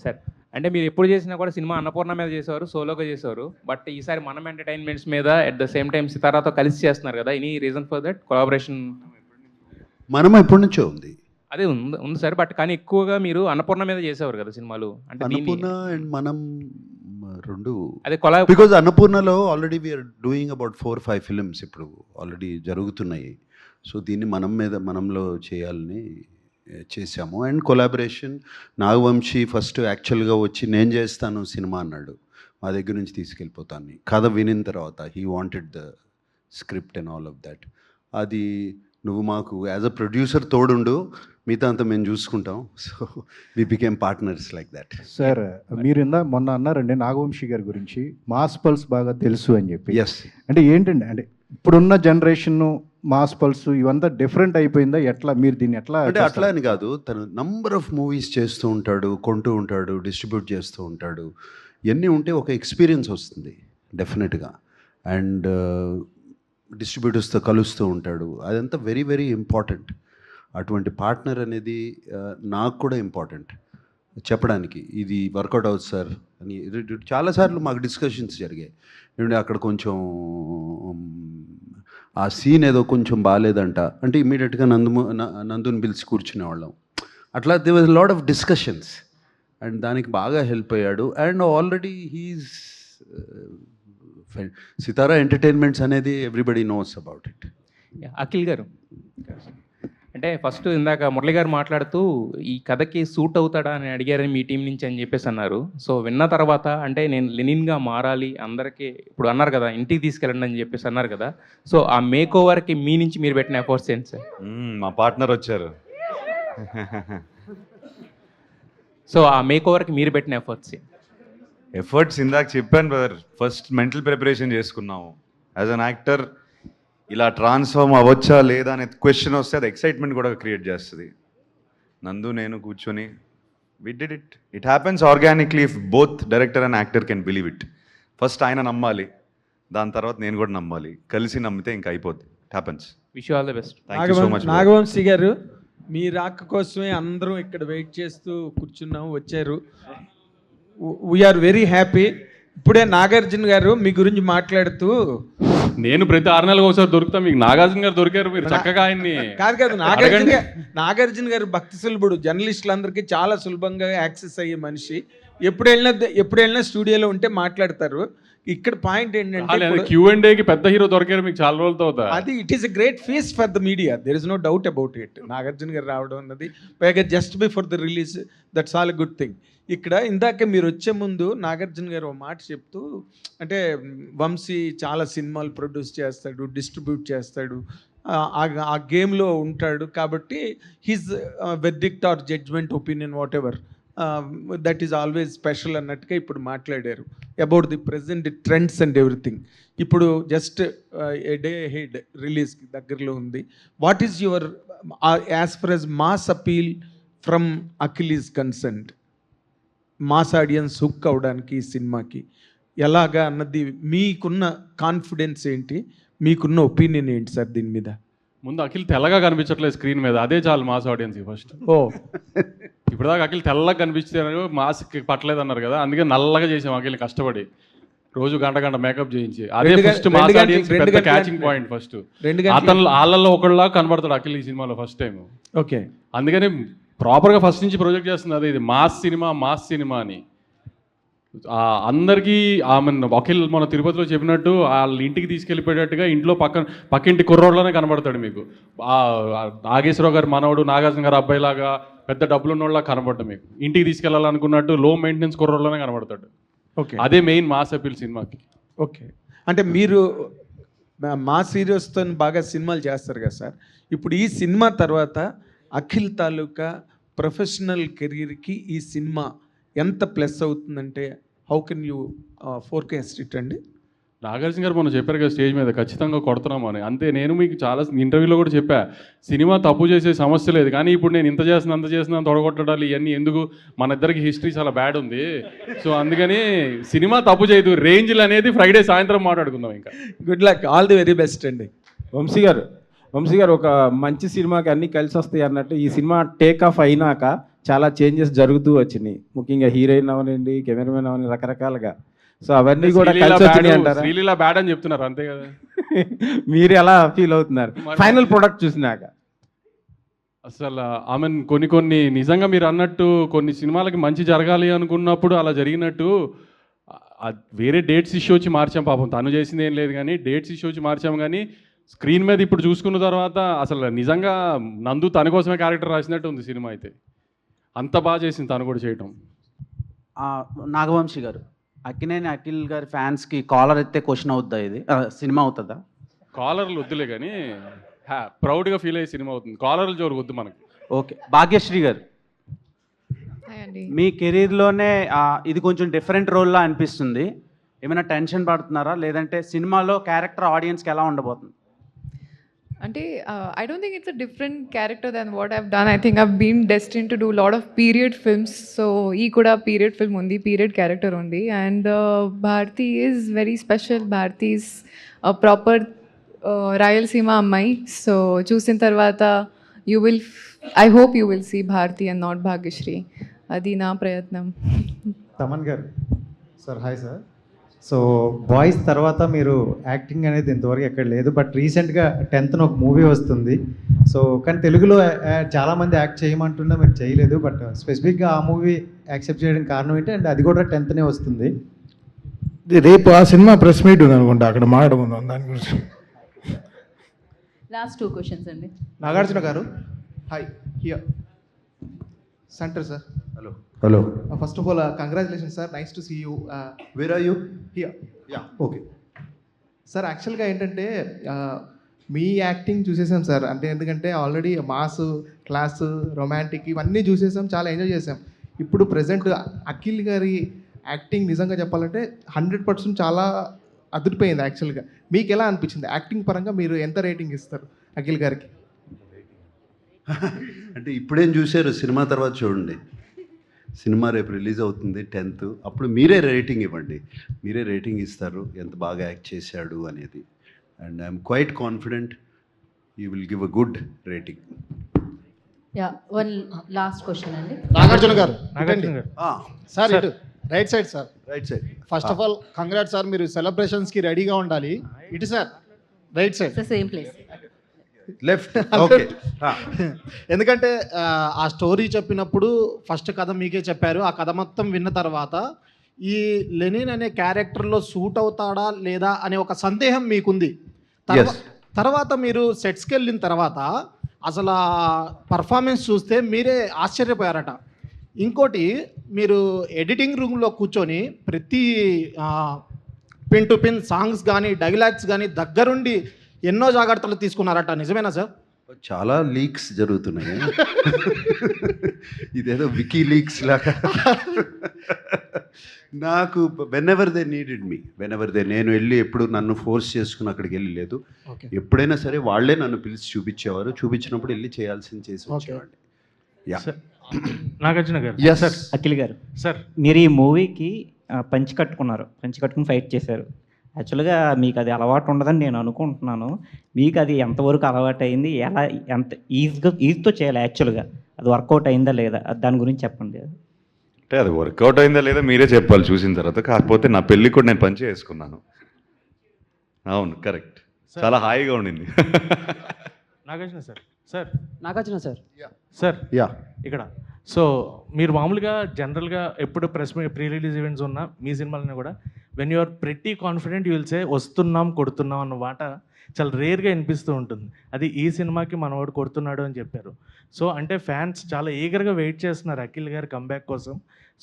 సార్, అంటే మీరు ఎప్పుడు చేసినా కూడా సినిమా అన్నపూర్ణ మీద చేసేవారు, సోలోగా చేసేవారు. బట్ ఈసారి మనం ఎంటర్టైన్మెంట్స్ మీద అట్ ద సేమ్ టైం సితారాతో కలిసి చేస్తున్నారు కదా, any reason for that collaboration? మనం ఎప్పటి నుంచో ఉంది, అదే ఉంది సార్. బట్ కానీ ఎక్కువగా మీరు అన్నపూర్ణ మీద చేసేవారు కదా సినిమాలు. అంటే అన్నపూర్ణ అండ్ మనం రెండు అదే బికాజ్ అన్నపూర్ణలో already we're doing about 4-5 films ఇప్పుడు ఆల్రెడీ జరుగుతున్నాయి. సో దీన్ని మనంలో చేయాలని చేశాము. అండ్ కొలాబరేషన్ నాగవంశీ ఫస్ట్ యాక్చువల్గా వచ్చి నేను చేస్తాను సినిమా అన్నాడు, మా దగ్గర నుంచి తీసుకెళ్ళిపోతాను. కథ వినిన తర్వాత he wanted the script and all of that. అది నువ్వు మాకు యాజ్ అ ప్రొడ్యూసర్ తోడుండు, మిగతా అంతా మేము చూసుకుంటాం. So we became partners like that. Sir, మీరు మొన్న అన్నారండి నాగవంశీ గారి గురించి మాస్ పల్స్ బాగా తెలుసు అని చెప్పి. ఎస్, అంటే ఏంటండి, అంటే ఇప్పుడున్న జనరేషన్ మాస్ పల్స్ ఇవంతా డిఫరెంట్ అయిపోయిందా? ఎట్లా మీరు దీన్ని ఎట్లా? అంటే అట్లా అని కాదు, తను నంబర్ ఆఫ్ మూవీస్ చేస్తూ ఉంటాడు, కొంటూ ఉంటాడు, డిస్ట్రిబ్యూట్ చేస్తూ ఉంటాడు. ఇవన్నీ ఉంటే ఒక ఎక్స్పీరియన్స్ వస్తుంది డెఫినెట్గా. అండ్ డిస్ట్రిబ్యూటర్స్తో కలుస్తూ ఉంటాడు, అదంతా వెరీ వెరీ ఇంపార్టెంట్. అటువంటి పార్ట్నర్ అనేది నాకు కూడా ఇంపార్టెంట్ చెప్పడానికి, ఇది వర్కౌట్ అవుతుంది సార్ అని. చాలాసార్లు మాకు డిస్కషన్స్ జరిగాయి, ఏమంటే అక్కడ కొంచెం ఆ సీన్ ఏదో కొంచెం బాగాలేదంట అంటే ఇమీడియట్గా నందుని పిలిచి కూర్చునేవాళ్ళం. అట్లా they was lot of discussions and దానికి బాగా హెల్ప్ అయ్యాడు. And already he's Sitara entertainments అనేది everybody knows about it. Akhil garu, అంటే ఫస్ట్ ఇందాక మురళి గారు మాట్లాడుతూ ఈ కథకి సూట్ అవుతాడా అని అడిగారని మీ టీం నుంచి అని చెప్పేసి అన్నారు. సో విన్న తర్వాత అంటే నేను లెనిన్గా మారాలి అందరికీ ఇప్పుడు అన్నారు కదా, ఇంటికి తీసుకెళ్ళండి అని చెప్పేసి అన్నారు కదా. సో ఆ మేక్ ఓవర్కి మీ నుంచి మీరు పెట్టిన ఎఫర్ట్స్ ఏంటి సార్? మా పార్ట్నర్ వచ్చారు. సో ఆ మేక్ ఓవర్కి మీరు పెట్టిన ఎఫర్ట్స్ ఇందాక చెప్పాను బ్రదర్, ఫస్ట్ మెంటల్ ప్రిపరేషన్ చేసుకున్నాము. యాజ్ అన్ యాక్టర్ ఇలా ట్రాన్స్ఫార్మ్ అవ్వచ్చా లేదా అనే క్వశ్చన్ వస్తే అది ఎక్సైట్మెంట్ కూడా క్రియేట్ చేస్తుంది. నందు నేను కూర్చొని we did it. It happens organically if both director and actor can believe it. First ఆయన నమ్మాలి, దాని తర్వాత నేను కూడా నమ్మాలి, కలిసి నమ్మితే ఇంకా అయిపోద్ది. It happens. Wish you all the best. Thank you so much. Nagavamsi garu, మీ రాక కోసమే అందరం ఇక్కడ వెయిట్ చేస్తూ కూర్చున్నాం, వచ్చారు. We're very happy. ఇప్పుడే నాగార్జున గారు మీ గురించి మాట్లాడుతూ, నేను ప్రతి 6 నెలలకు ఒకసారి దొరుకుతా, మీకు నాగార్జున గారు దొరికారు, మీరు చక్కగా ఆయన్ని. కాదు నాగార్జున గారు భక్తి సులభుడు, జర్నలిస్టులందరికీ చాలా సులభంగా యాక్సెస్ అయ్యే మనిషి. ఎప్పుడు వెళ్ళినా స్టూడియోలో ఉంటే మాట్లాడతారు. ఇక్కడ పాయింట్ ఏంటంటే Q&Aకి పెద్ద హీరో దొరికారు మీకు చాలా రోజులతో. అది it is a great feast for the media, there is no doubt about it. Nagarjuna garu రావడం అన్నది పైగా just before the release, that's all a good thing. ఇక్కడ ఇందాక మీరు వచ్చే ముందు నాగార్జున గారు ఒక మాట చెప్తూ, అంటే వంశీ చాలా సినిమాలు ప్రొడ్యూస్ చేస్తాడు, డిస్ట్రిబ్యూట్ చేస్తాడు, ఆ గేమ్లో ఉంటాడు కాబట్టి his verdict or judgement opinion whatever that is always special అన్నట్టుగా ఇప్పుడు మాట్లాడారు about the present trends and everything. ఇప్పుడు జస్ట్ ఏ డే హెడ్ రిలీజ్కి దగ్గరలో ఉంది. What is your as far as mass appeal from Akhil is concerned? Mass audience hook అవడానికి ఈ సినిమాకి ఎలాగా అన్నది మీకున్న కాన్ఫిడెన్స్ ఏంటి, మీకున్న ఒపీనియన్ ఏంటి సార్ దీని మీద? ముందు అఖిల్ తెల్లగా కనిపించట్లేదు స్క్రీన్ మీద, అదే చాలు మాస్ ఆడియన్స్కి ఫస్ట్. ఇప్పుడు దాకా అఖిల్ తెల్లగా కనిపిస్తే మాస్కి పట్టలేదు అన్నారు కదా, అందుకే నల్లగా చేసాం అఖిల్ని కష్టపడి, రోజు గంట మేకప్ చేయించి. అదే ఫస్ట్ మాస్ ఆడియన్స్ పెద్ద క్యాచింగ్ పాయింట్. ఫస్ట్ అతను వాళ్ళల్లో ఒకళ్ళగా కనబడతాడు అఖిల్ ఈ సినిమాలో ఫస్ట్ టైం. ఓకే, అందుకని ప్రాపర్గా ఫస్ట్ నుంచి ప్రొజెక్ట్ చేస్తుంది అదే, ఇది మాస్ సినిమా అని అందరికీ. ఆమె అఖిల్ మన తిరుపతిలో చెప్పినట్టు వాళ్ళ ఇంటికి తీసుకెళ్ళిపోయేటట్టుగా ఇంట్లో పక్కింటి కుర్రోడ్లోనే కనబడతాడు మీకు. నాగేశ్వరరావు గారు మనవడు, నాగార్జున గారు అబ్బాయిలాగా, పెద్ద డబ్బులు ఉన్నోళ్ళ కనబడ్డా మీకు. ఇంటికి తీసుకెళ్ళాలనుకున్నట్టు లో మెయింటెనెన్స్ కుర్రోళ్ళనే కనబడతాడు. ఓకే, అదే మెయిన్ మాస్ అపీల్ సినిమాకి. ఓకే. అంటే మీరు మా హీరోస్తో బాగా సినిమాలు చేస్తారు కదా సార్. ఇప్పుడు ఈ సినిమా తర్వాత అఖిల్ తాలూకా ప్రొఫెషనల్ కెరీర్కి ఈ సినిమా ఎంత ప్లస్ అవుతుందంటే how can you forecast it అండి? నాగార్జున గారు మొన్న చెప్పారు కదా స్టేజ్ మీద, ఖచ్చితంగా కొడుతున్నాము అని. అంతే, నేను మీకు చాలా ఇంటర్వ్యూలో కూడా చెప్పా, సినిమా తప్పు చేసే సమస్య లేదు, కానీ ఇప్పుడు నేను ఇంత చేస్తున్నా అంత చేస్తున్నా తొడగొట్టడాలు ఇవన్నీ ఎందుకు, మన ఇద్దరికి హిస్టరీ చాలా బ్యాడ్ ఉంది. సో అందుకని సినిమా తప్పు చేయదు, రేంజ్లు అనేది ఫ్రైడే సాయంత్రం మాట్లాడుకుందాం. ఇంకా good luck, all the very best అండి. వంశీ గారు ఒక మంచి సినిమాకి అన్నీ కలిసి వస్తాయి అన్నట్టు ఈ సినిమా టేక్ ఆఫ్ అయినాక చాలా చేంజెస్ జరుగుతూ వచ్చినాయి. ముఖ్యంగా హీరోయిన్ అవనండి, కెమెరామెన్ అవని, రకరకాలుగా. సో అవన్నీ కూడా కలిసి వచ్చినాయి అంటారా? శ్రీలీల బ్యాడ్ అని చెప్తున్నారు అంతే కదా. మీరు ఎలా ఫీల్ అవుతున్నారు ఫైనల్ ప్రొడక్ట్ చూసినాక? అసలు ఆమె కొన్ని నిజంగా మీరు అన్నట్టు కొన్ని సినిమాలకి మంచి జరగాలి అనుకున్నప్పుడు అలా జరిగినట్టు వేరే డేట్స్ ఇష్యూ వచ్చి మార్చాం. పాపం తను చేసింది ఏం లేదు కానీ డేట్స్ ఇష్యూ వచ్చి మార్చాం. కానీ స్క్రీన్ మీద ఇప్పుడు చూసుకున్న తర్వాత అసలు నిజంగా నందు తన కోసమే క్యారెక్టర్ రాసినట్టు ఉంది సినిమా. అయితే అంత బాగా చేసింది తను కూడా చేయటం. నాగవంశీ గారు, అక్కినేని అఖిల్ గారి ఫ్యాన్స్కి కాలర్ ఎత్తే క్వశ్చన్ అవుతుందా ఇది సినిమా అవుతుందా? కాలర్లు వద్దులే కానీ ప్రౌడ్గా ఫీల్ అయ్యే సినిమా అవుతుంది. కాలర్లు జోరు వద్దు మనకి. ఓకే, భాగ్యశ్రీ గారు, మీ కెరీర్లోనే ఇది కొంచెం డిఫరెంట్ రోల్లా అనిపిస్తుంది. ఏమైనా టెన్షన్ పడుతున్నారా, లేదంటే సినిమాలో క్యారెక్టర్ ఆడియన్స్కి ఎలా ఉండబోతుంది? Ante, I don't think it's a different character than what I've done. I think I've been destined to do a lot of period films. So, ee kuda period film undi, period character undi. And Bharti is very special. Bharti is a proper Rayalaseema Ammai. So, chusin tarvata, I hope you will see Bharti and not Bhagyashree. Adi na prayatnam. Taman garu. Sir, hi sir. So boys తర్వాత మీరు acting అనేది ఇంతవరకు ఎక్కడ లేదు, but రీసెంట్గా 10th ఒక movie వస్తుంది. So కానీ తెలుగులో చాలామంది యాక్ట్ చేయమంటున్నా మీరు చేయలేదు, బట్ స్పెసిఫిక్గా ఆ మూవీ యాక్సెప్ట్ చేయడానికి కారణం ఏంటి? అండ్ అది కూడా 10th వస్తుంది. రేపు ఆ సినిమా ప్రెస్ మీట్ ఉంది అనుకుంటా, అక్కడ మాట్లాడుకుందాం దాని గురించి. లాస్ట్ 2 క్వశ్చన్స్ అండి. నాగార్జున గారు, hi, here centre sir. Hello. First of all, congratulations, sir. Nice to see you. Where are you? Here. Yeah. Okay. Sir యాక్చువల్గా ఏంటంటే మీ యాక్టింగ్ చూసేసాం సార్. అంటే ఎందుకంటే ఆల్రెడీ మాస్, క్లాస్, రొమాంటిక్ ఇవన్నీ చూసేసాం, చాలా ఎంజాయ్ చేసాం. ఇప్పుడు ప్రజెంట్ అఖిల్ గారి యాక్టింగ్ నిజంగా చెప్పాలంటే 100% చాలా అదిరిపోయింది. యాక్చువల్గా మీకు ఎలా అనిపించింది యాక్టింగ్ పరంగా? మీరు ఎంత రేటింగ్ ఇస్తారు అఖిల్ గారికి? అంటే ఇప్పుడేం చూశారు, సినిమా తర్వాత చూడండి. సినిమా రేపు రిలీజ్ అవుతుంది 10th, అప్పుడు మీరే రేటింగ్ ఇవ్వండి. మీరే రేటింగ్ ఇస్తారు ఎంత బాగా యాక్ట్ చేశాడు అనేది. And I'm quite confident you will give a good rating. Yeah, one last question అండి. నాగార్జున గారు, సార్ ఇటు right side sir. Right side. First of all congrats sir, మీరు సెలబ్రేషన్స్కి రెడీగా ఉండాలి. ఇటు sir right side. Same place. Left. Okay. ఎందుకంటే ఆ story చెప్పినప్పుడు ఫస్ట్ కథ మీకే చెప్పారు. ఆ కథ మొత్తం విన్న తర్వాత ఈ లెనిన్ అనే క్యారెక్టర్లో సూట్ అవుతాడా లేదా అనే ఒక సందేహం మీకుంది. తర్వాత మీరు సెట్స్కి వెళ్ళిన తర్వాత అసలు పర్ఫార్మెన్స్ చూస్తే మీరే ఆశ్చర్యపోయారట. ఇంకోటి, మీరు ఎడిటింగ్ రూమ్లో కూర్చొని ప్రతి పిన్ టు పిన్ సాంగ్స్ కానీ డైలాగ్స్ కానీ దగ్గరుండి ఎన్నో జాగ్రత్తలు తీసుకున్నారట, నిజమేనా సార్? చాలా లీక్స్ జరుగుతున్నాయి. ఇదేదో వికీ లీక్స్ లాగా. నాకు వెనెవర్ దే నీడెడ్ మీ, నేను వెళ్ళి ఎప్పుడు నన్ను ఫోర్స్ చేసుకుని అక్కడికి వెళ్ళి లేదు. ఎప్పుడైనా సరే వాళ్ళే నన్ను పిలిచి చూపించేవారు. చూపించినప్పుడు వెళ్ళి చేయాల్సింది చేసి వచ్చేవాడిని. యా. నాగార్జున గారు. సార్, అఖిల్ గారు సార్, మీరు ఈ మూవీకి పంచి కట్టుకుని ఫైట్ చేశారు. యాక్చువల్గా మీకు అది అలవాటు ఉండదని నేను అనుకుంటున్నాను. మీకు అది ఎంతవరకు అలవాటు అయింది, ఎంత ఈజీతో చేయాలి, యాక్చువల్గా అది వర్కౌట్ అయిందా లేదా, దాని గురించి చెప్పండి. అంటే అది వర్కౌట్ అయిందా లేదా మీరే చెప్పాలి చూసిన తర్వాత. కాకపోతే నా పెళ్ళి కూడా నేను పంచి వేసుకున్నాను. అవును, కరెక్ట్. చాలా హాయిగా ఉండింది. Nagarjuna sir. Sir, Nagarjuna sir. Sir, yeah, ఇక్కడ సో మీరు మామూలుగా జనరల్గా ఎప్పుడు ప్రీ రిలీజ్ ఈవెంట్స్ ఉన్నా మీ సినిమాలని కూడా when you are pretty confident you will say వస్తున్నాం కొడుతున్నాం అన్న మాట చాలా రేర్గా వినిపిస్తూ ఉంటుంది. అది ఈ సినిమాకి మనవాడు కొడుతున్నాడు అని చెప్పారు. సో అంటే ఫ్యాన్స్ చాలా ఈగర్గా వెయిట్ చేస్తున్నారు అఖిల్ గారి కంబ్యాక్ కోసం.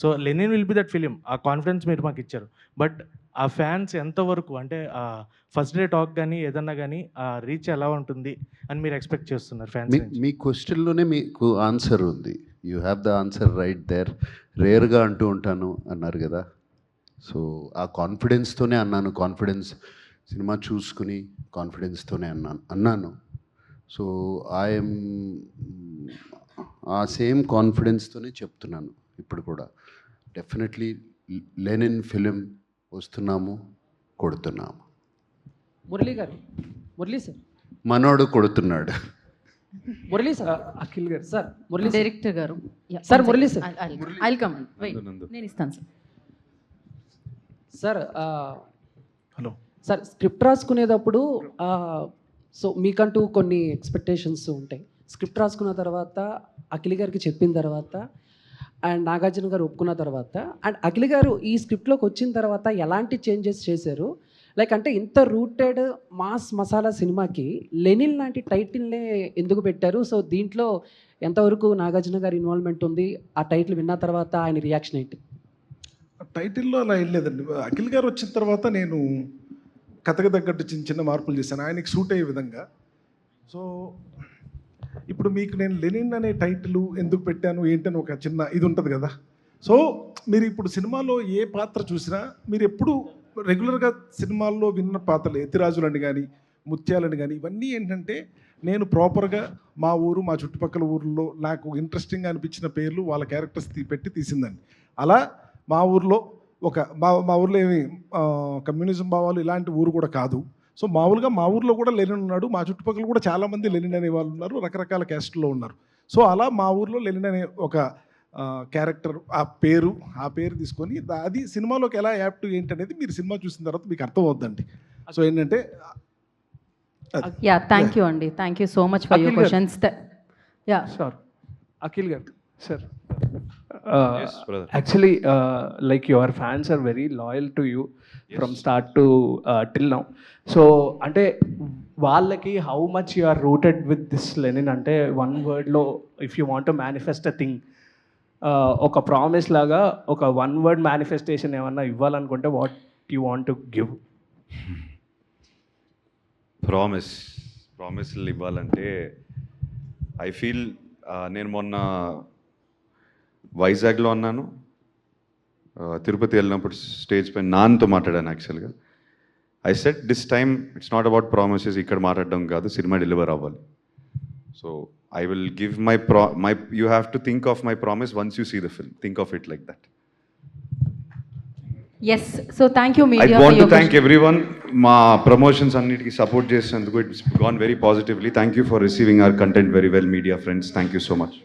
So Lenin will be that film, ఆ కాన్ఫిడెన్స్ మీరు మాకు ఇచ్చారు. బట్ ఆ ఫ్యాన్స్ ఎంతవరకు అంటే ఫస్ట్ డే టాక్ కానీ ఏదన్నా కానీ ఆ రీచ్ ఎలా ఉంటుంది అని మీరు ఎక్స్పెక్ట్ చేస్తున్నారు ఫ్యాన్స్ నుంచి? మీ క్వశ్చన్లోనే మీకు ఆన్సర్ ఉంది. You have the answer right there. రేర్గా అంటూ ఉంటాను అన్నారు కదా, సో ఆ కాన్ఫిడెన్స్తోనే అన్నాను. కాన్ఫిడెన్స్ సినిమా చూసుకుని కాన్ఫిడెన్స్తోనే అన్నాను. సో ఐఎమ్ ఆ సేమ్ కాన్ఫిడెన్స్తోనే చెప్తున్నాను ఇప్పుడు కూడా. డెఫినెట్లీ లెనిన్ ఫిలిం వస్తున్నాము, కొడుతున్నాము. మురళీ గారు, మురళీ సార్, మనోడు కొడుతున్నాడు. Murali sir, Akhil garu sir, Murali director garu sir, Murali sir, I'll come నేను ఇస్తాను sir. Sir hello sir, script రాసుకునేటప్పుడు సో మీకంటూ కొన్ని ఎక్స్పెక్టేషన్స్ ఉంటాయి. స్క్రిప్ట్ రాసుకున్న తర్వాత అఖిల్ గారికి చెప్పిన తర్వాత అండ్ నాగార్జున గారు ఒప్పుకున్న తర్వాత అండ్ అఖిల్ గారు ఈ స్క్రిప్ట్లోకి వచ్చిన తర్వాత ఎలాంటి చేంజెస్ చేశారు? లైక్ అంటే ఇంత రూటెడ్ మాస్ మసాలా సినిమాకి లెనిన్ లాంటి టైటిల్నే ఎందుకు పెట్టారు? సో దీంట్లో ఎంతవరకు నాగార్జున గారి ఇన్వాల్వ్మెంట్ ఉంది? ఆ టైటిల్ విన్న తర్వాత ఆయన రియాక్షన్ ఏంటి? టైటిల్లో అలా ఏం లేదండి. అఖిల్ గారు వచ్చిన తర్వాత నేను కథకు తగ్గట్టు చిన్న చిన్న మార్పులు చేశాను ఆయనకి సూట్ అయ్యే విధంగా. సో ఇప్పుడు మీకు నేను లెనిన్ అనే టైటిల్ ఎందుకు పెట్టాను ఏంటని ఒక చిన్న ఇది ఉంటుంది కదా. సో మీరు ఇప్పుడు సినిమాలో ఏ పాత్ర చూసినా మీరు ఎప్పుడు రెగ్యులర్గా సినిమాల్లో విన్న పాత్రలు ఎత్తిరాజులని కానీ ముత్యాలని కానీ ఇవన్నీ ఏంటంటే నేను ప్రాపర్గా మా ఊరు మా చుట్టుపక్కల ఊర్లో నాకు ఇంట్రెస్టింగ్గా అనిపించిన పేర్లు వాళ్ళ క్యారెక్టర్స్ పెట్టి తీసిందండి. అలా మా ఊర్లో మా ఊర్లో ఏమి కమ్యూనిజం భావాలు ఇలాంటి ఊరు కూడా కాదు. సో మామూలుగా మా ఊర్లో కూడా లెనిన్ ఉన్నాడు, మా చుట్టుపక్కల కూడా చాలామంది లెనిన్ అనే వాళ్ళు ఉన్నారు, రకరకాల క్యాస్ట్లో ఉన్నారు. సో అలా మా ఊర్లో లెనిన్ అనే ఒక క్యారెక్టర్ ఆ పేరు తీసుకొని అది సినిమాలోకి ఎలా యాప్ట్ ఏంటనేది మీరు సినిమా చూసిన తర్వాత మీకు అర్థం అవుద్దండి. సో ఏంటంటే యా థ్యాంక్ యూ అండి, thank you so much for your questions. Yeah sir, Akhil garu sir, Yes, brother. actually like your fans are very loyal to you from start to till now. So అంటే వాళ్ళకి how much you are rooted with this Lenin అంటే one వర్డ్లో if you want to manifest a thing, ఒక promise లాగా ఒక one word manifestation ఏమన్నా ఇవ్వాలనుకుంటే what you want to give? ప్రామిస్లు ఇవ్వాలంటే ఐ ఫీల్ నేను మొన్న వైజాగ్లో అన్నాను, తిరుపతి వెళ్ళినప్పుడు స్టేజ్ పైన నాన్నతో మాట్లాడాను. యాక్చువల్గా I set this time it's not about promises, ఇక్కడ మాట్లాడడం కాదు, సినిమా డెలివర్ అవ్వాలి. So I will give my you have to think of my promise once you see the film, think of it like that. Yes, so thank you I want to thank everyone మా promotions అన్నిటికీ support చేసినందుకు. It's gone very positively. Thank you for receiving our content very well media friends. Thank you so much.